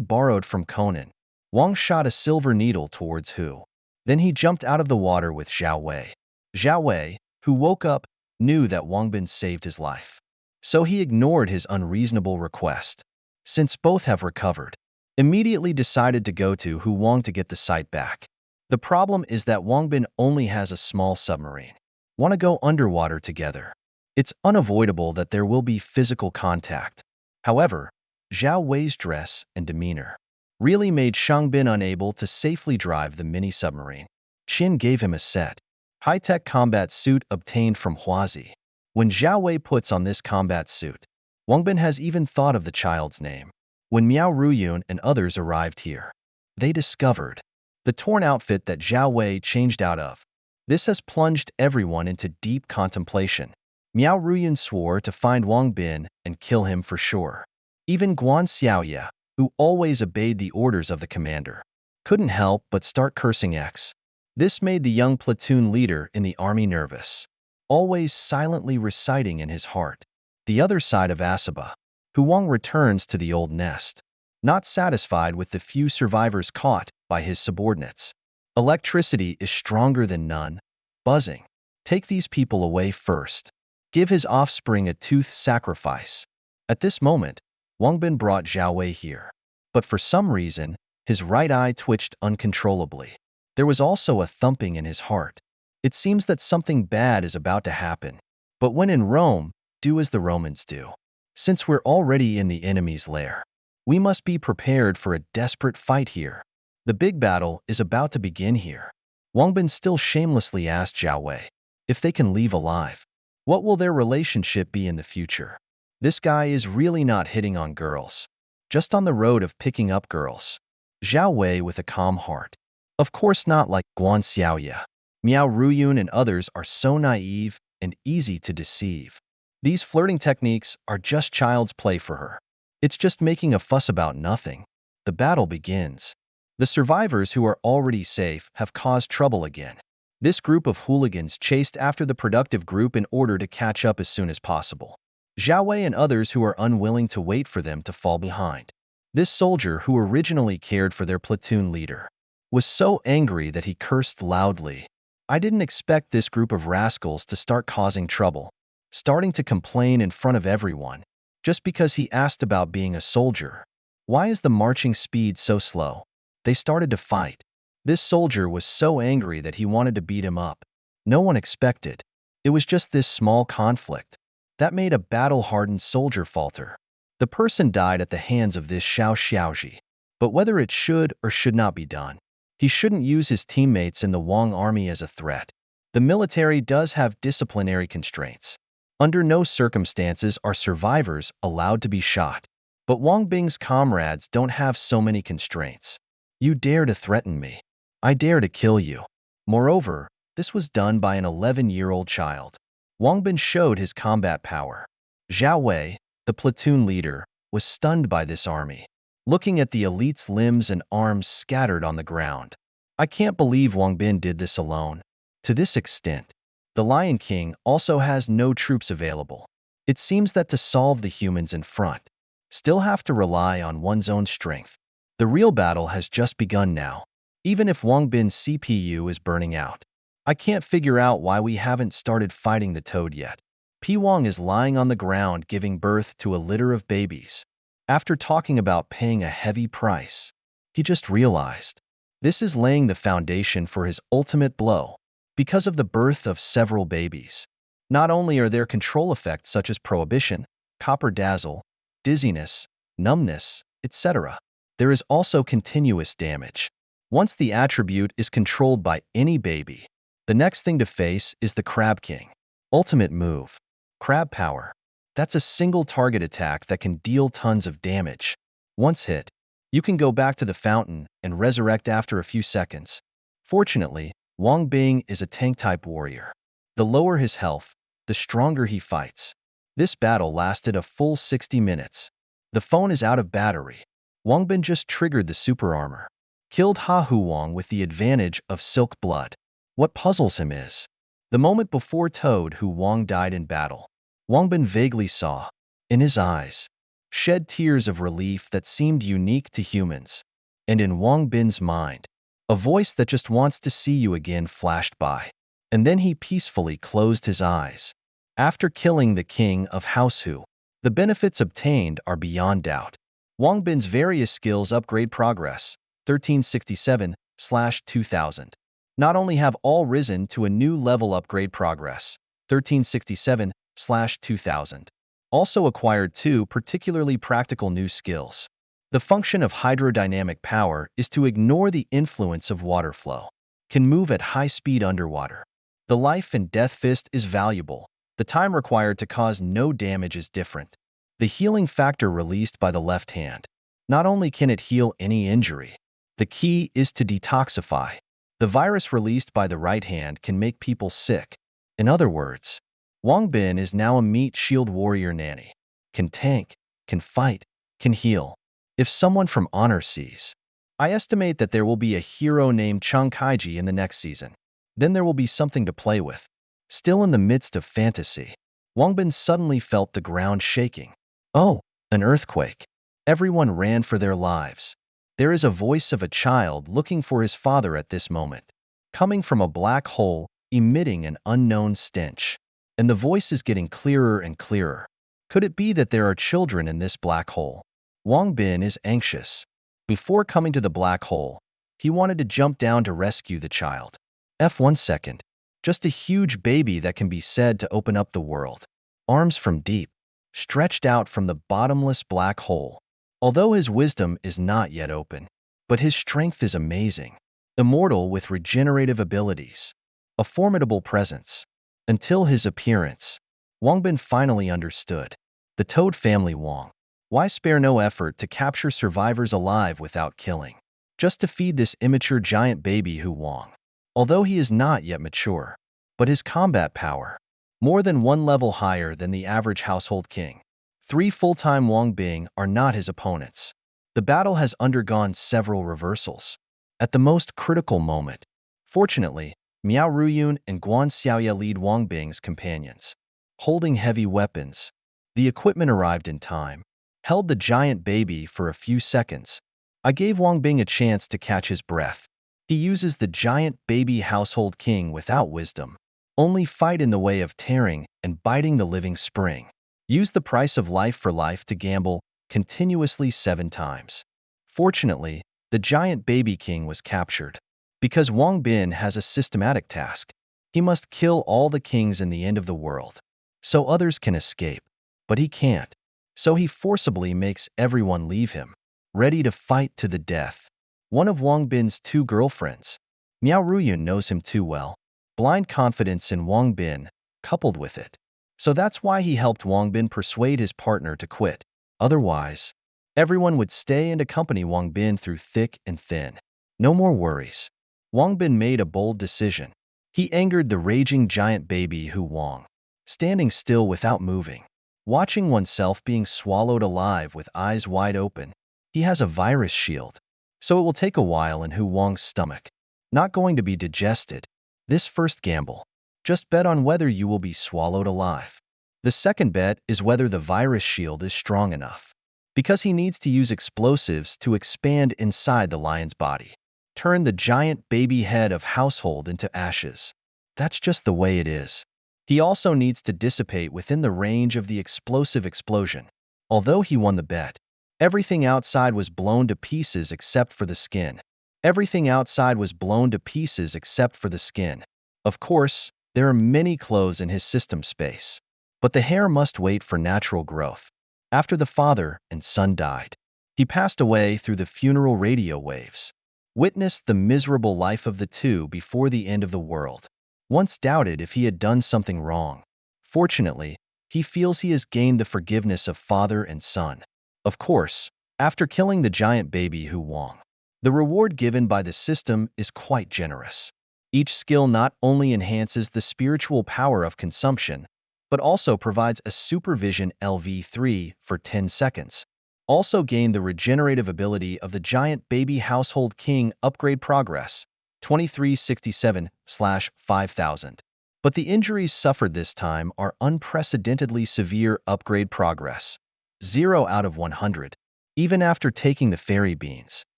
borrowed from Conan. Wang shot a silver needle towards Hu. Then he jumped out of the water with Zhao Wei. Zhao Wei, who woke up, knew that Wang Bin saved his life. So he ignored his unreasonable request. Since both have recovered, immediately decided to go to Hu Wang to get the sight back. The problem is that Wang Bin only has a small submarine. Want to go underwater together. It's unavoidable that there will be physical contact. However, Zhao Wei's dress and demeanor really made Shang Bin unable to safely drive the mini-submarine. Qin gave him a set, high-tech combat suit obtained from Huazi. When Zhao Wei puts on this combat suit, Wang Bin has even thought of the child's name. When Miao Ruyun and others arrived here, they discovered the torn outfit that Zhao Wei changed out of. This has plunged everyone into deep contemplation. Miao Ruyun swore to find Wang Bin and kill him for sure. Even Guan Xiaoya, who always obeyed the orders of the commander, couldn't help but start cursing X. This made the young platoon leader in the army nervous, always silently reciting in his heart. The other side of Asaba, Hu Wang returns to the old nest, not satisfied with the few survivors caught by his subordinates. Electricity is stronger than none. Buzzing. Take these people away first. Give his offspring a tooth sacrifice. At this moment, Wang Bin brought Zhao Wei here. But for some reason, his right eye twitched uncontrollably. There was also a thumping in his heart. It seems that something bad is about to happen. But when in Rome, do as the Romans do. Since we're already in the enemy's lair, we must be prepared for a desperate fight here. The big battle is about to begin here. Wang Bin still shamelessly asked Zhao Wei if they can leave alive. What will their relationship be in the future? This guy is really not hitting on girls. Just on the road of picking up girls. Zhao Wei with a calm heart. Of course not like Guan Xiaoya. Miao Ruyun and others are so naive and easy to deceive. These flirting techniques are just child's play for her. It's just making a fuss about nothing. The battle begins. The survivors who are already safe have caused trouble again. This group of hooligans chased after the productive group in order to catch up as soon as possible. Zhao Wei and others who are unwilling to wait for them to fall behind. This soldier, who originally cared for their platoon leader, was so angry that he cursed loudly. I didn't expect this group of rascals to start causing trouble, starting to complain in front of everyone, just because he asked about being a soldier. Why is the marching speed so slow? They started to fight. This soldier was so angry that he wanted to beat him up. No one expected. It was just this small conflict that made a battle-hardened soldier falter. The person died at the hands of this Xiao Xiaoji. But whether it should or should not be done, he shouldn't use his teammates in the Wang army as a threat. The military does have disciplinary constraints. Under no circumstances are survivors allowed to be shot. But Wang Bing's comrades don't have so many constraints. You dare to threaten me. I dare to kill you. Moreover, this was done by an 11-year-old child. Wang Bin showed his combat power. Zhao Wei, the platoon leader, was stunned by this army, looking at the elite's limbs and arms scattered on the ground. I can't believe Wang Bin did this alone. To this extent, the Lion King also has no troops available. It seems that to solve the humans in front, still have to rely on one's own strength. The real battle has just begun now, even if Wang Bin's CPU is burning out. I can't figure out why we haven't started fighting the toad yet. Pi Wang is lying on the ground giving birth to a litter of babies. After talking about paying a heavy price, he just realized this is laying the foundation for his ultimate blow. Because of the birth of several babies, not only are there control effects such as prohibition, copper dazzle, dizziness, numbness, etc., there is also continuous damage. Once the attribute is controlled by any baby, the next thing to face is the Crab King. Ultimate move. Crab Power. That's a single target attack that can deal tons of damage. Once hit, you can go back to the fountain and resurrect after a few seconds. Fortunately, Wang Bing is a tank-type warrior. The lower his health, the stronger he fights. This battle lasted a full 60 minutes. The phone is out of battery. Wang Bin just triggered the super armor. Killed Ha Hu Wang with the advantage of silk blood. What puzzles him is, the moment before Toad Hu Wang died in battle, Wang Bin vaguely saw, in his eyes, shed tears of relief that seemed unique to humans. And in Wang Bin's mind, a voice that just wants to see you again flashed by. And then he peacefully closed his eyes. After killing the king of House Hu, the benefits obtained are beyond doubt. Wang Bin's various skills upgrade progress, 1367/2000. Not only have all risen to a new level upgrade progress, 1367/2000. Also acquired two particularly practical new skills. The function of hydrodynamic power is to ignore the influence of water flow. Can move at high speed underwater. The life and death fist is valuable. The time required to cause no damage is different. The healing factor released by the left hand. Not only can it heal any injury, the key is to detoxify. The virus released by the right hand can make people sick. In other words, Wang Bin is now a meat shield warrior nanny. Can tank, can fight, can heal. If someone from Honor sees, I estimate that there will be a hero named Chang Kaiji in the next season. Then there will be something to play with. Still in the midst of fantasy, Wang Bin suddenly felt the ground shaking. Oh, an earthquake. Everyone ran for their lives. There is a voice of a child looking for his father at this moment, coming from a black hole, emitting an unknown stench. And the voice is getting clearer and clearer. Could it be that there are children in this black hole? Wang Bin is anxious. Before coming to the black hole, he wanted to jump down to rescue the child. F1 second. Just a huge baby that can be said to open up the world. Arms from deep, stretched out from the bottomless black hole. Although his wisdom is not yet open, but his strength is amazing. Immortal with regenerative abilities. A formidable presence. Until his appearance, Wang Bin finally understood. The Toad family Wang. Why spare no effort to capture survivors alive without killing? Just to feed this immature giant baby Hu Wang. Although he is not yet mature, but his combat power, more than one level higher than the average household king. 3 full-time Wang Bing are not his opponents. The battle has undergone several reversals. At the most critical moment, fortunately, Miao Ruyun and Guan Xiaoye lead Wang Bing's companions. Holding heavy weapons, the equipment arrived in time, held the giant baby for a few seconds. I gave Wang Bing a chance to catch his breath. He uses the giant baby household king without wisdom. Only fight in the way of tearing and biting the living spring. Use the price of life for life to gamble continuously 7 times. Fortunately, the giant baby king was captured. Because Wang Bin has a systematic task, he must kill all the kings in the end of the world, so others can escape. But he can't, so he forcibly makes everyone leave him, ready to fight to the death. One of Wang Bin's 2 girlfriends, Miao Ruyun, knows him too well. Blind confidence in Wang Bin, coupled with it. So that's why he helped Wang Bin persuade his partner to quit. Otherwise, everyone would stay and accompany Wang Bin through thick and thin. No more worries. Wang Bin made a bold decision. He angered the raging giant baby Hu Wang, standing still without moving, watching oneself being swallowed alive with eyes wide open. He has a virus shield, so it will take a while in Hu Wang's stomach. Not going to be digested. This first gamble. Just bet on whether you will be swallowed alive. The second bet is whether the virus shield is strong enough. Because he needs to use explosives to expand inside the lion's body. Turn the giant baby head of household into ashes. That's just the way it is. He also needs to dissipate within the range of the explosive explosion. Although he won the bet, everything outside was blown to pieces except for the skin. Everything outside was blown to pieces except for the skin. Of course, there are many clothes in his system space. But the hair must wait for natural growth. After the father and son died, he passed away through the funeral radio waves. Witnessed the miserable life of the 2 before the end of the world. Once doubted if he had done something wrong. Fortunately, he feels he has gained the forgiveness of father and son. Of course, after killing the giant baby Hu Wang, the reward given by the system is quite generous. Each skill not only enhances the spiritual power of consumption, but also provides a supervision LV3 for 10 seconds. Also gain the regenerative ability of the giant baby household king upgrade progress, 2367/5000. But the injuries suffered this time are unprecedentedly severe upgrade progress, 0 out of 100. Even after taking the fairy beans,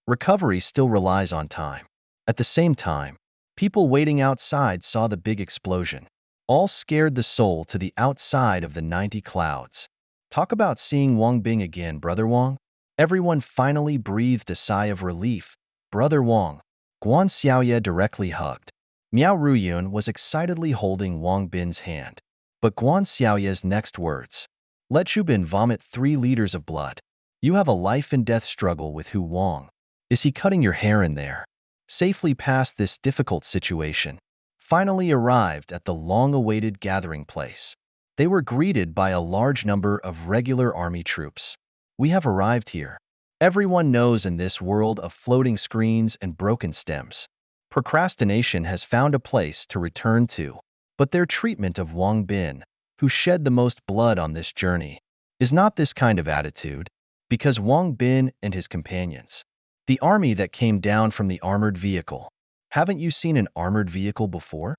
recovery still relies on time. At the same time, people waiting outside saw the big explosion. All scared the soul to the outside of the 90 clouds. Talk about seeing Wang Bing again, Brother Wang. Everyone finally breathed a sigh of relief. Brother Wang. Guan Xiaoye directly hugged. Miao Ruyun was excitedly holding Wang Bin's hand. But Guan Xiaoye's next words. Let Zhu Bin vomit 3 liters of blood. You have a life-and-death struggle with Hu Wang. Is he cutting your hair in there? Safely past this difficult situation. Finally arrived at the long-awaited gathering place. They were greeted by a large number of regular army troops. We have arrived here. Everyone knows in this world of floating screens and broken stems, procrastination has found a place to return to. But their treatment of Wang Bin, who shed the most blood on this journey, is not this kind of attitude, because Wang Bin and his companions, the army that came down from the armored vehicle. Haven't you seen an armored vehicle before?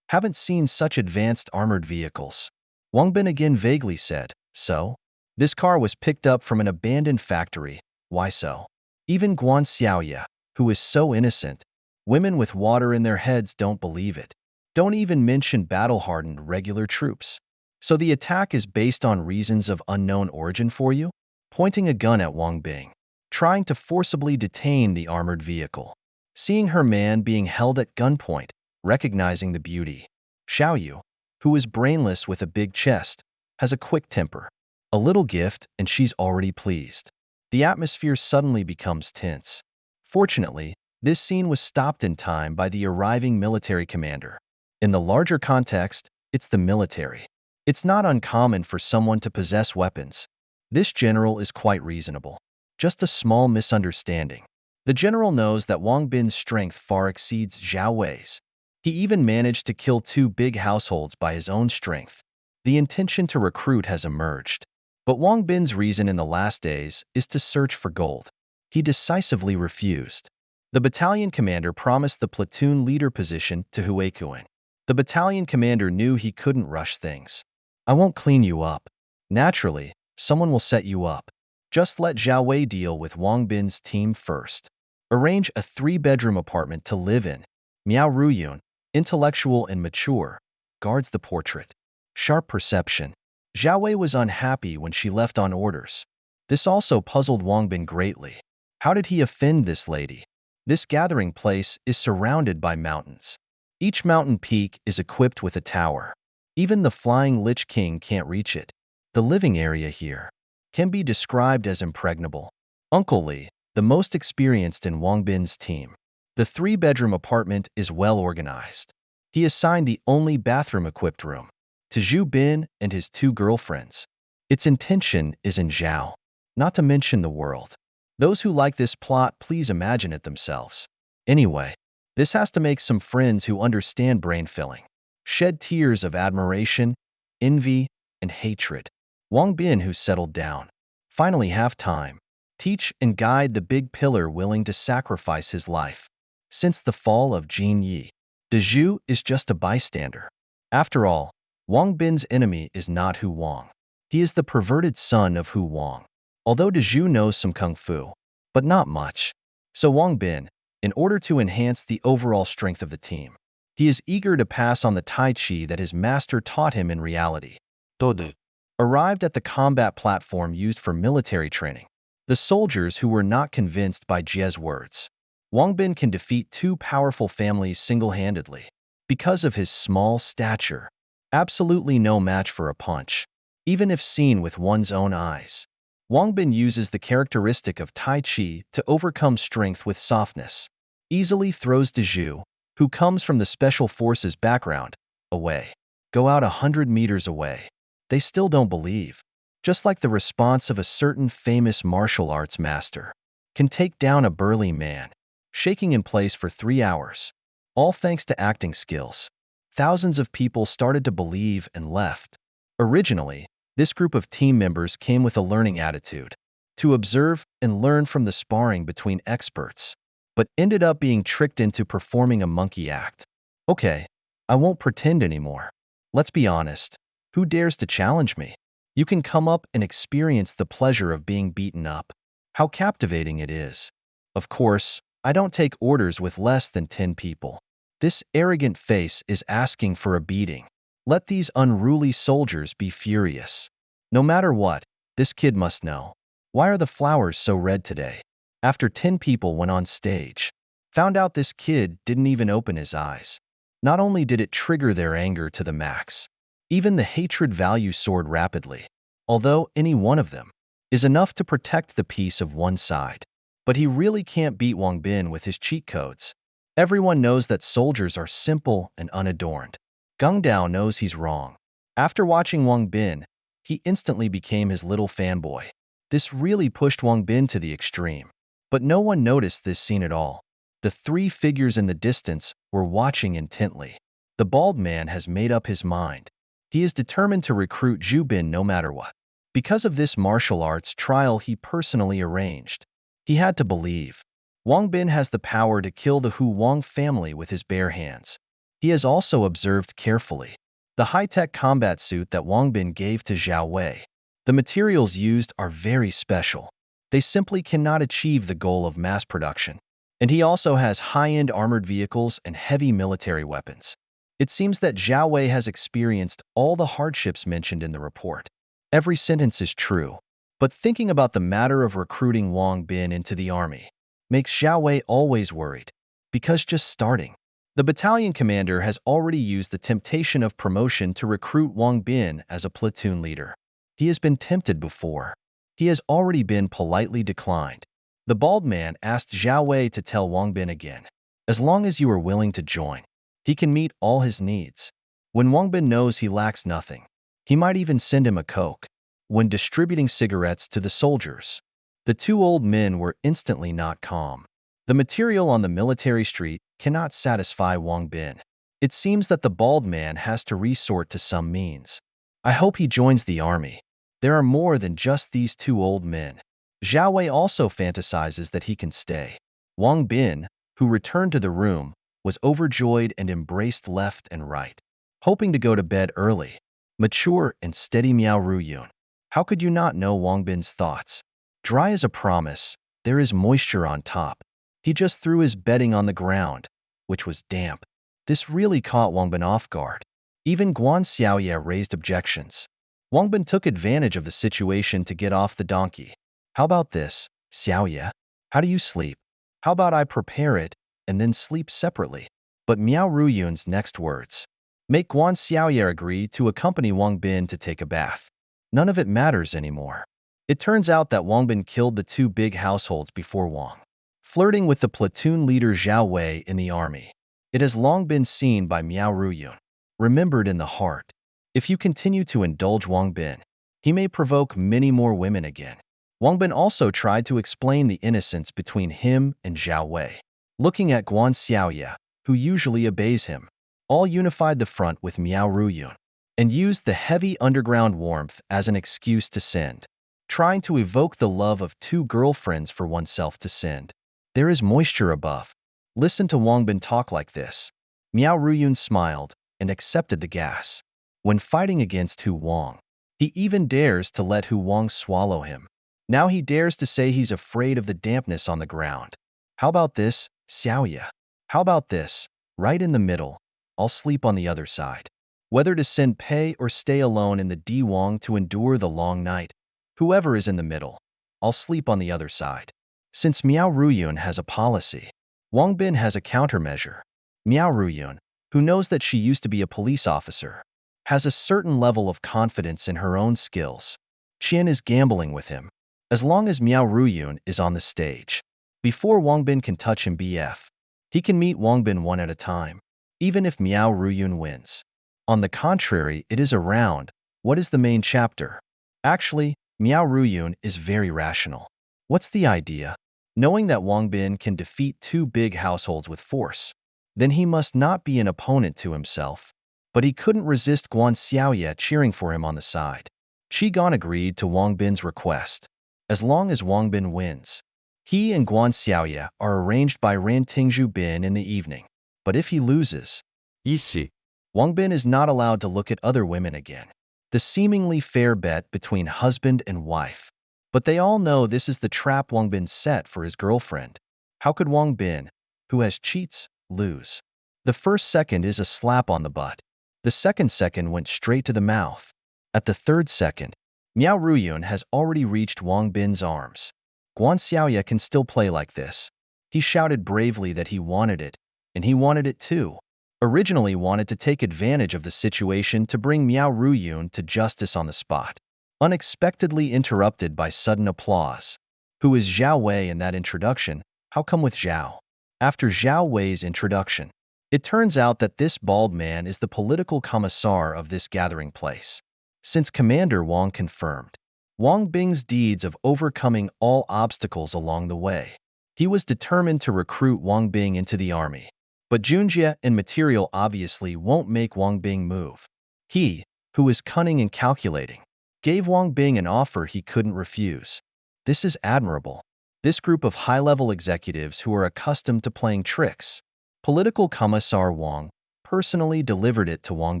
Haven't seen such advanced armored vehicles. Wang Bin again vaguely said, so? This car was picked up from an abandoned factory. Why so? Even Guan Xiaoye, who is so innocent, women with water in their heads don't believe it. Don't even mention battle-hardened regular troops. So the attack is based on reasons of unknown origin for you? Pointing a gun at Wang Bing, trying to forcibly detain the armored vehicle. Seeing her man being held at gunpoint, recognizing the beauty. Xiaoyu, who is brainless with a big chest, has a quick temper. A little gift and she's already pleased. The atmosphere suddenly becomes tense. Fortunately, this scene was stopped in time by the arriving military commander. In the larger context, it's the military. It's not uncommon for someone to possess weapons. This general is quite reasonable. Just a small misunderstanding. The general knows that Wang Bin's strength far exceeds Zhao Wei's. He even managed to kill 2 big households by his own strength. The intention to recruit has emerged. But Wang Bin's reason in the last days is to search for gold. He decisively refused. The battalion commander promised the platoon leader position to Hui Kuan. The battalion commander knew he couldn't rush things. I won't clean you up. Naturally, someone will set you up. Just let Zhao Wei deal with Wang Bin's team first. Arrange a 3-bedroom apartment to live in. Miao Ruyun, intellectual and mature, guards the portrait. Sharp perception. Zhao Wei was unhappy when she left on orders. This also puzzled Wang Bin greatly. How did he offend this lady? This gathering place is surrounded by mountains. Each mountain peak is equipped with a tower. Even the flying Lich King can't reach it. The living area here can be described as impregnable. Uncle Li, the most experienced in Wang Bin's team. The 3-bedroom apartment is well organized. He assigned the only bathroom-equipped room to Zhu Bin and his 2 girlfriends. Its intention is in Zhao, not to mention the world. Those who like this plot, please imagine it themselves. Anyway, this has to make some friends who understand brain-filling shed tears of admiration, envy, and hatred. Wang Bin, who settled down, finally have time. Teach and guide the big pillar willing to sacrifice his life. Since the fall of Jin Yi, De Zhu is just a bystander. After all, Wang Bin's enemy is not Hu Wang. He is the perverted son of Hu Wang. Although De Zhu knows some kung fu, but not much. So Wang Bin, in order to enhance the overall strength of the team, he is eager to pass on the Tai Chi that his master taught him in reality. Tode. Arrived at the combat platform used for military training, the soldiers who were not convinced by Jie's words. Wang Bin can defeat 2 powerful families single-handedly. Because of his small stature, absolutely no match for a punch, even if seen with one's own eyes. Wang Bin uses the characteristic of Tai Chi to overcome strength with softness. Easily throws De Zhu, who comes from the Special Forces background, away. Go out 100 meters away. They still don't believe. Just like the response of a certain famous martial arts master can take down a burly man, shaking in place for 3 hours. All thanks to acting skills. Thousands of people started to believe and left. Originally, this group of team members came with a learning attitude, to observe and learn from the sparring between experts, but ended up being tricked into performing a monkey act. Okay, I won't pretend anymore. Let's be honest. Who dares to challenge me? You can come up and experience the pleasure of being beaten up. How captivating it is. Of course, I don't take orders with less than 10 people. This arrogant face is asking for a beating. Let these unruly soldiers be furious. No matter what, this kid must know. Why are the flowers so red today? After 10 people went on stage, found out this kid didn't even open his eyes. Not only did it trigger their anger to the max, even the hatred value soared rapidly. Although any one of them is enough to protect the peace of one side. But he really can't beat Wang Bin with his cheat codes. Everyone knows that soldiers are simple and unadorned. Geng Dao knows he's wrong. After watching Wang Bin, he instantly became his little fanboy. This really pushed Wang Bin to the extreme. But no one noticed this scene at all. The 3 figures in the distance were watching intently. The bald man has made up his mind. He is determined to recruit Zhu Bin no matter what. Because of this martial arts trial he personally arranged, he had to believe. Wang Bin has the power to kill the Hu Wang family with his bare hands. He has also observed carefully the high-tech combat suit that Wang Bin gave to Zhao Wei. The materials used are very special. They simply cannot achieve the goal of mass production. And he also has high-end armored vehicles and heavy military weapons. It seems that Zhao Wei has experienced all the hardships mentioned in the report. Every sentence is true. But thinking about the matter of recruiting Wang Bin into the army makes Zhao Wei always worried. Because just starting, the battalion commander has already used the temptation of promotion to recruit Wang Bin as a platoon leader. He has been tempted before. He has already been politely declined. The bald man asked Zhao Wei to tell Wang Bin again. As long as you are willing to join, he can meet all his needs. When Wang Bin knows he lacks nothing, he might even send him a Coke. When distributing cigarettes to the soldiers, the 2 old men were instantly not calm. The material on the military street cannot satisfy Wang Bin. It seems that the bald man has to resort to some means. I hope he joins the army. There are more than just these two old men. Zhao Wei also fantasizes that he can stay. Wang Bin, who returned to the room, was overjoyed and embraced left and right, hoping to go to bed early. Mature and steady Miao Ruyun. How could you not know Wang Bin's thoughts? Dry as a promise, there is moisture on top. He just threw his bedding on the ground, which was damp. This really caught Wang Bin off guard. Even Guan Xiaoye raised objections. Wang Bin took advantage of the situation to get off the donkey. How about this, Xiaoye? How do you sleep? How about I prepare it and then sleep separately? But Miao Ruyun's next words make Guan Xiaoye agree to accompany Wang Bin to take a bath. None of it matters anymore. It turns out that Wang Bin killed the two big households before Wang, flirting with the platoon leader Zhao Wei in the army. It has long been seen by Miao Ruyun, remembered in the heart. If you continue to indulge Wang Bin, he may provoke many more women again. Wang Bin also tried to explain the innocence between him and Zhao Wei, looking at Guan Xiaoye, who usually obeys him. All unified the front with Miao Ruyun, and used the heavy underground warmth as an excuse to send, trying to evoke the love of two girlfriends for oneself to send. There is moisture above. Listen to Wang Bin talk like this. Miao Ruyun smiled and accepted the gas. When fighting against Hu Wang, he even dares to let Hu Wang swallow him. Now he dares to say he's afraid of the dampness on the ground. How about this, Xiaoye? How about this, right in the middle? I'll sleep on the other side. Whether to send Pei or stay alone in the Di Wang to endure the long night, whoever is in the middle, I'll sleep on the other side. Since Miao Ruyun has a policy, Wang Bin has a countermeasure. Miao Ruyun, who knows that she used to be a police officer, has a certain level of confidence in her own skills. Qian is gambling with him. As long as Miao Ruyun is on the stage, before Wang Bin can touch him BF, he can meet Wang Bin one at a time, even if Miao Ruyun wins. On the contrary, it is a round. What is the main chapter? Actually, Miao Ruyun is very rational. What's the idea? Knowing that Wang Bin can defeat two big households with force, then he must not be an opponent to himself. But he couldn't resist Guan Xiaoye cheering for him on the side. Qi Gan agreed to Wang Bin's request. As long as Wang Bin wins, he and Guan Xiaoye are arranged by Ran Tingzhu Bin in the evening. But if he loses, Easy. Wang Bin is not allowed to look at other women again. The seemingly fair bet between husband and wife. But they all know this is the trap Wang Bin set for his girlfriend. How could Wang Bin, who has cheats, lose? The first second is a slap on the butt. The second went straight to the mouth. At the third second, Miao Ruyun has already reached Wang Bin's arms. Guan Xiaoye can still play like this. He shouted bravely that he wanted it, and he wanted it too. Originally wanted to take advantage of the situation to bring Miao Ruyun to justice on the spot. Unexpectedly interrupted by sudden applause. Who is Zhao Wei in that introduction? How come with Zhao? After Zhao Wei's introduction, it turns out that this bald man is the political commissar of this gathering place. Since Commander Wang confirmed Wang Bing's deeds of overcoming all obstacles along the way, he was determined to recruit Wang Bing into the army. But Junjie and material obviously won't make Wang Bing move. He, who is cunning and calculating, gave Wang Bing an offer he couldn't refuse. This is admirable. This group of high-level executives who are accustomed to playing tricks. Political Commissar Wang personally delivered it to Wang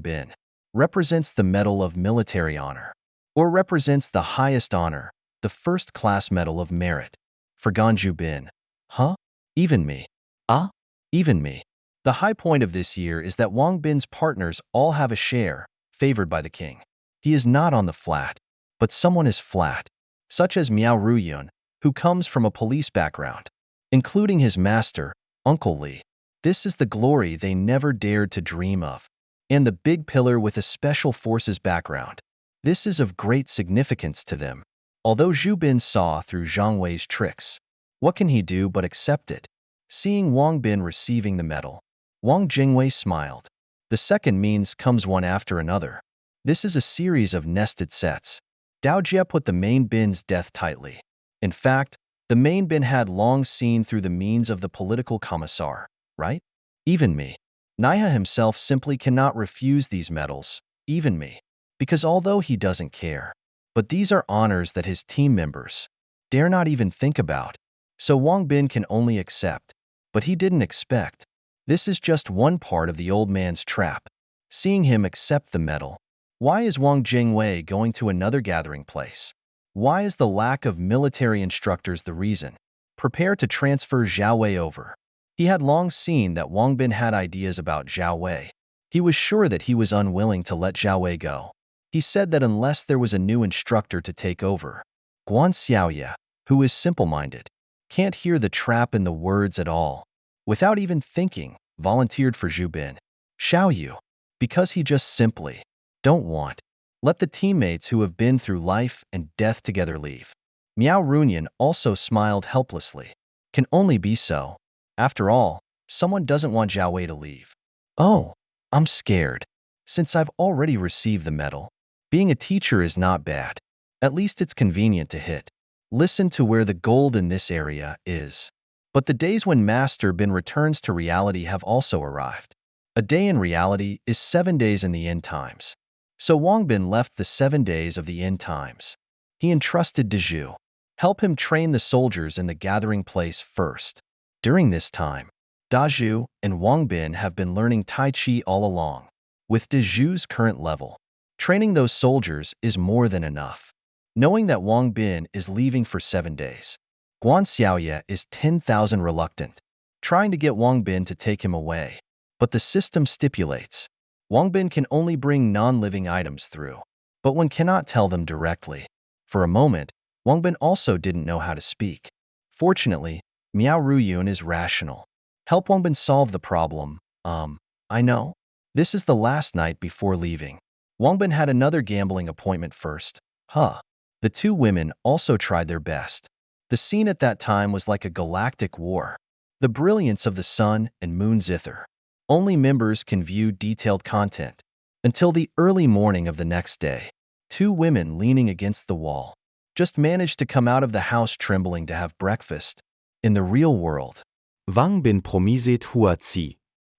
Bin. Represents the Medal of Military Honor, or represents the highest honor, the first-class Medal of Merit. For Ganju Bin. Huh? Even me. Ah? Even me. The high point of this year is that Wang Bin's partners all have a share, favored by the king. He is not on the flat, but someone is flat, such as Miao Ruyun, who comes from a police background, including his master, Uncle Li. This is the glory they never dared to dream of. And the big pillar with a special forces background. This is of great significance to them. Although Zhu Bin saw through Zhang Wei's tricks, what can he do but accept it? Seeing Wang Bin receiving the medal, Wang Jingwei smiled. The second means comes one after another. This is a series of nested sets. Dao Jie put the main bin's death tightly. In fact, the main bin had long seen through the means of the political commissar, right? Even me. Naiha himself simply cannot refuse these medals, even me. Because although he doesn't care, But these are honors that his team members dare not even think about. So Wang Bin can only accept. But he didn't expect. This is just one part of the old man's trap. Seeing him accept the medal. Why is Wang Jingwei going to another gathering place? Why is the lack of military instructors the reason? Prepare to transfer Zhao Wei over. He had long seen that Wang Bin had ideas about Zhao Wei. He was sure that he was unwilling to let Zhao Wei go. He said that unless there was a new instructor to take over, Guan Xiaoye, who is simple-minded, can't hear the trap in the words at all. Without even thinking, volunteered for Zhu Bin. Xiaoyu, because he just simply don't want. Let the teammates who have been through life and death together leave. Miao Runyan also smiled helplessly. Can only be so. After all, someone doesn't want Zhao Wei to leave. Oh, I'm scared. Since I've already received the medal, being a teacher is not bad. At least it's convenient to hit. Listen to where the gold in this area is. But the days when Master Bin returns to reality have also arrived. A day in reality is 7 days in the end times. So Wang Bin left the 7 days of the end times. He entrusted Dezhu. Help him train the soldiers in the gathering place first. During this time, Dazhu and Wang Bin have been learning Tai Chi all along. With Dezhu's current level, training those soldiers is more than enough. Knowing that Wang Bin is leaving for 7 days, Guan Xiaoye is 10,000 reluctant, trying to get Wang Bin to take him away. But the system stipulates Wang Bin can only bring non-living items through, but one cannot tell them directly. For a moment, Wang Bin also didn't know how to speak. Fortunately, Miao Ruyun is rational. Help Wang Bin solve the problem. I know. This is the last night before leaving. Wang Bin had another gambling appointment first. The two women also tried their best. The scene at that time was like a galactic war. The brilliance of the sun and moon zither. Only members can view detailed content. Until the early morning of the next day, two women leaning against the wall just managed to come out of the house trembling to have breakfast. In the real world, Wang Bin promiset Huazi.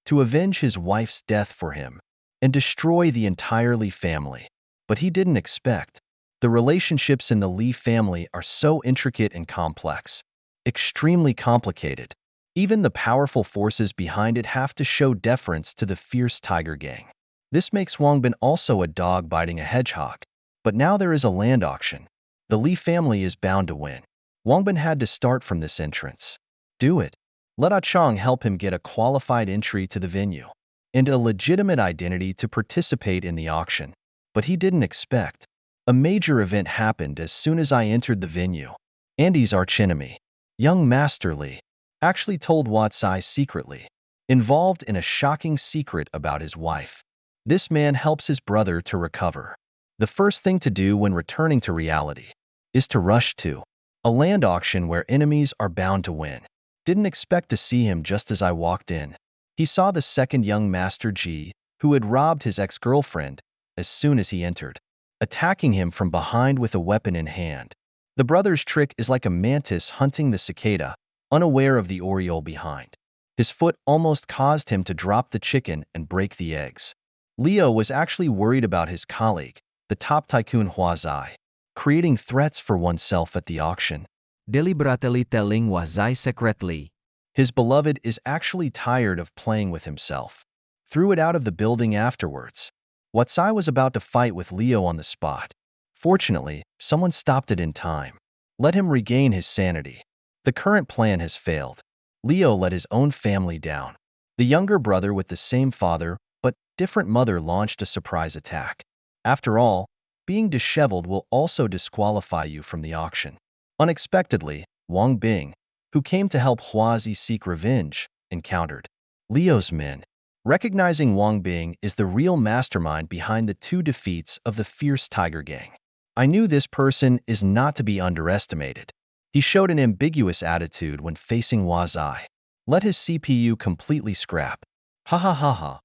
to avenge his wife's death for him and destroy the entire Li family. But he didn't expect. The relationships in the Li family are so intricate and complex, extremely complicated. Even the powerful forces behind it have to show deference to the fierce tiger gang. This makes Wang Bin also a dog biting a hedgehog. But now there is a land auction. The Li family is bound to win. Wang Bin had to start from this entrance. Do it. Let Ah Chong help him get a qualified entry to the venue and a legitimate identity to participate in the auction. But he didn't expect. A major event happened as soon as I entered the venue. Andy's archenemy, young Master Li, actually told Watsai secretly, involved in a shocking secret about his wife. This man helps his brother to recover. The first thing to do when returning to reality is to rush to a land auction where enemies are bound to win. Didn't expect to see him just as I walked in. He saw the second young Master Ji, who had robbed his ex-girlfriend, as soon as he entered, attacking him from behind with a weapon in hand. The brother's trick is like a mantis hunting the cicada, unaware of the oriole behind. His foot almost caused him to drop the chicken and break the eggs. Leo was actually worried about his colleague, the top tycoon Hua Zai, creating threats for oneself at the auction. Deliberately telling Huazai secretly. His beloved is actually tired of playing with himself. Threw it out of the building afterwards. Watsai was about to fight with Leo on the spot. Fortunately, someone stopped it in time. Let him regain his sanity. The current plan has failed. Leo let his own family down. The younger brother with the same father but different mother launched a surprise attack. After all, being disheveled will also disqualify you from the auction. Unexpectedly, Wang Bing, who came to help Huazi seek revenge, encountered Leo's men. Recognizing Wang Bing is the real mastermind behind the two defeats of the fierce tiger gang. I knew this person is not to be underestimated. He showed an ambiguous attitude when facing Huazai. Let his CPU completely scrap. Ha ha ha ha.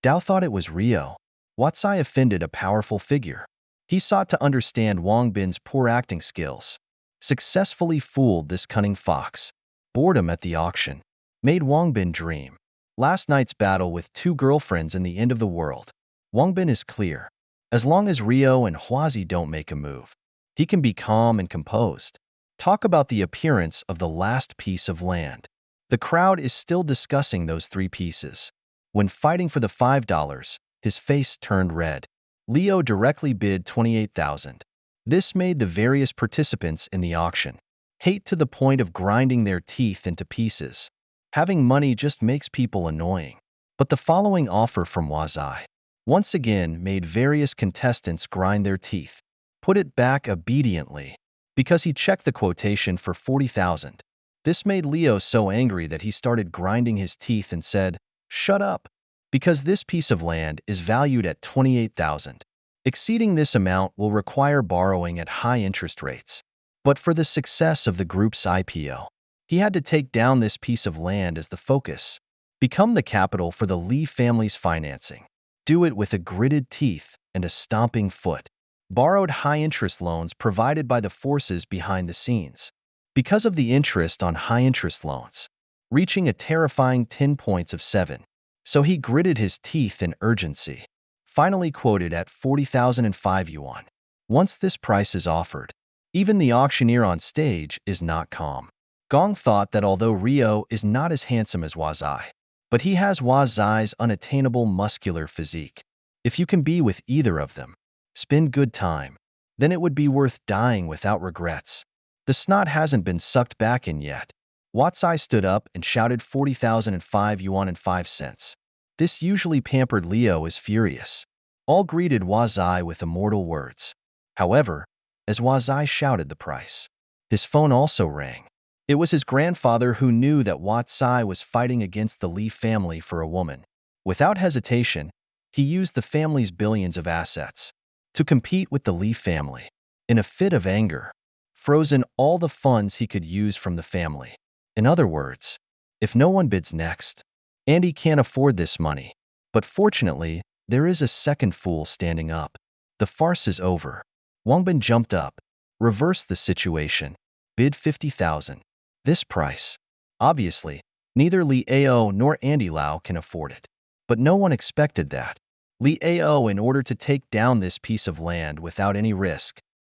Dao thought it was Rio. Watsai offended a powerful figure. He sought to understand Wang Bin's poor acting skills. Successfully fooled this cunning fox. Boredom at the auction made Wang Bin dream. Last night's battle with two girlfriends in the end of the world. Wang Bin is clear. As long as Rio and Huazi don't make a move, he can be calm and composed. Talk about the appearance of the last piece of land. The crowd is still discussing those three pieces. When fighting for the $5, his face turned red. Leo directly bid 28,000. This made the various participants in the auction hate to the point of grinding their teeth into pieces. Having money just makes people annoying. But the following offer from Wazai once again made various contestants grind their teeth. Put it back obediently, because he checked the quotation for 40,000. This made Leo so angry that he started grinding his teeth and said, "Shut up," because this piece of land is valued at 28,000. Exceeding this amount will require borrowing at high interest rates. But for the success of the group's IPO, he had to take down this piece of land as the focus, become the capital for the Lee family's financing. Do it with a gritted teeth and a stomping foot. Borrowed high-interest loans provided by the forces behind the scenes. Because of the interest on high-interest loans, reaching a terrifying 10 points of 7. So he gritted his teeth in urgency. Finally quoted at 40,005 yuan. Once this price is offered, even the auctioneer on stage is not calm. Gong thought that although Rio is not as handsome as Wazai, but he has Wazai's unattainable muscular physique. If you can be with either of them, spend good time, then it would be worth dying without regrets. The snot hasn't been sucked back in yet. Watsai stood up and shouted 40,005 yuan and 5 cents. This usually pampered Leo is furious. All greeted Wazai with immortal words. However, as Wazai shouted the price, his phone also rang. It was his grandfather who knew that Watsai was fighting against the Lee family for a woman. Without hesitation, he used the family's billions of assets to compete with the Lee family. In a fit of anger, frozen all the funds he could use from the family. In other words, if no one bids next, Andy can't afford this money. But fortunately, there is a second fool standing up. The farce is over. Wangbin jumped up, reversed the situation, bid 50,000. This price. Obviously, neither Li Ao nor Andy Lau can afford it. But no one expected that. Li Ao, in order to take down this piece of land without any risk,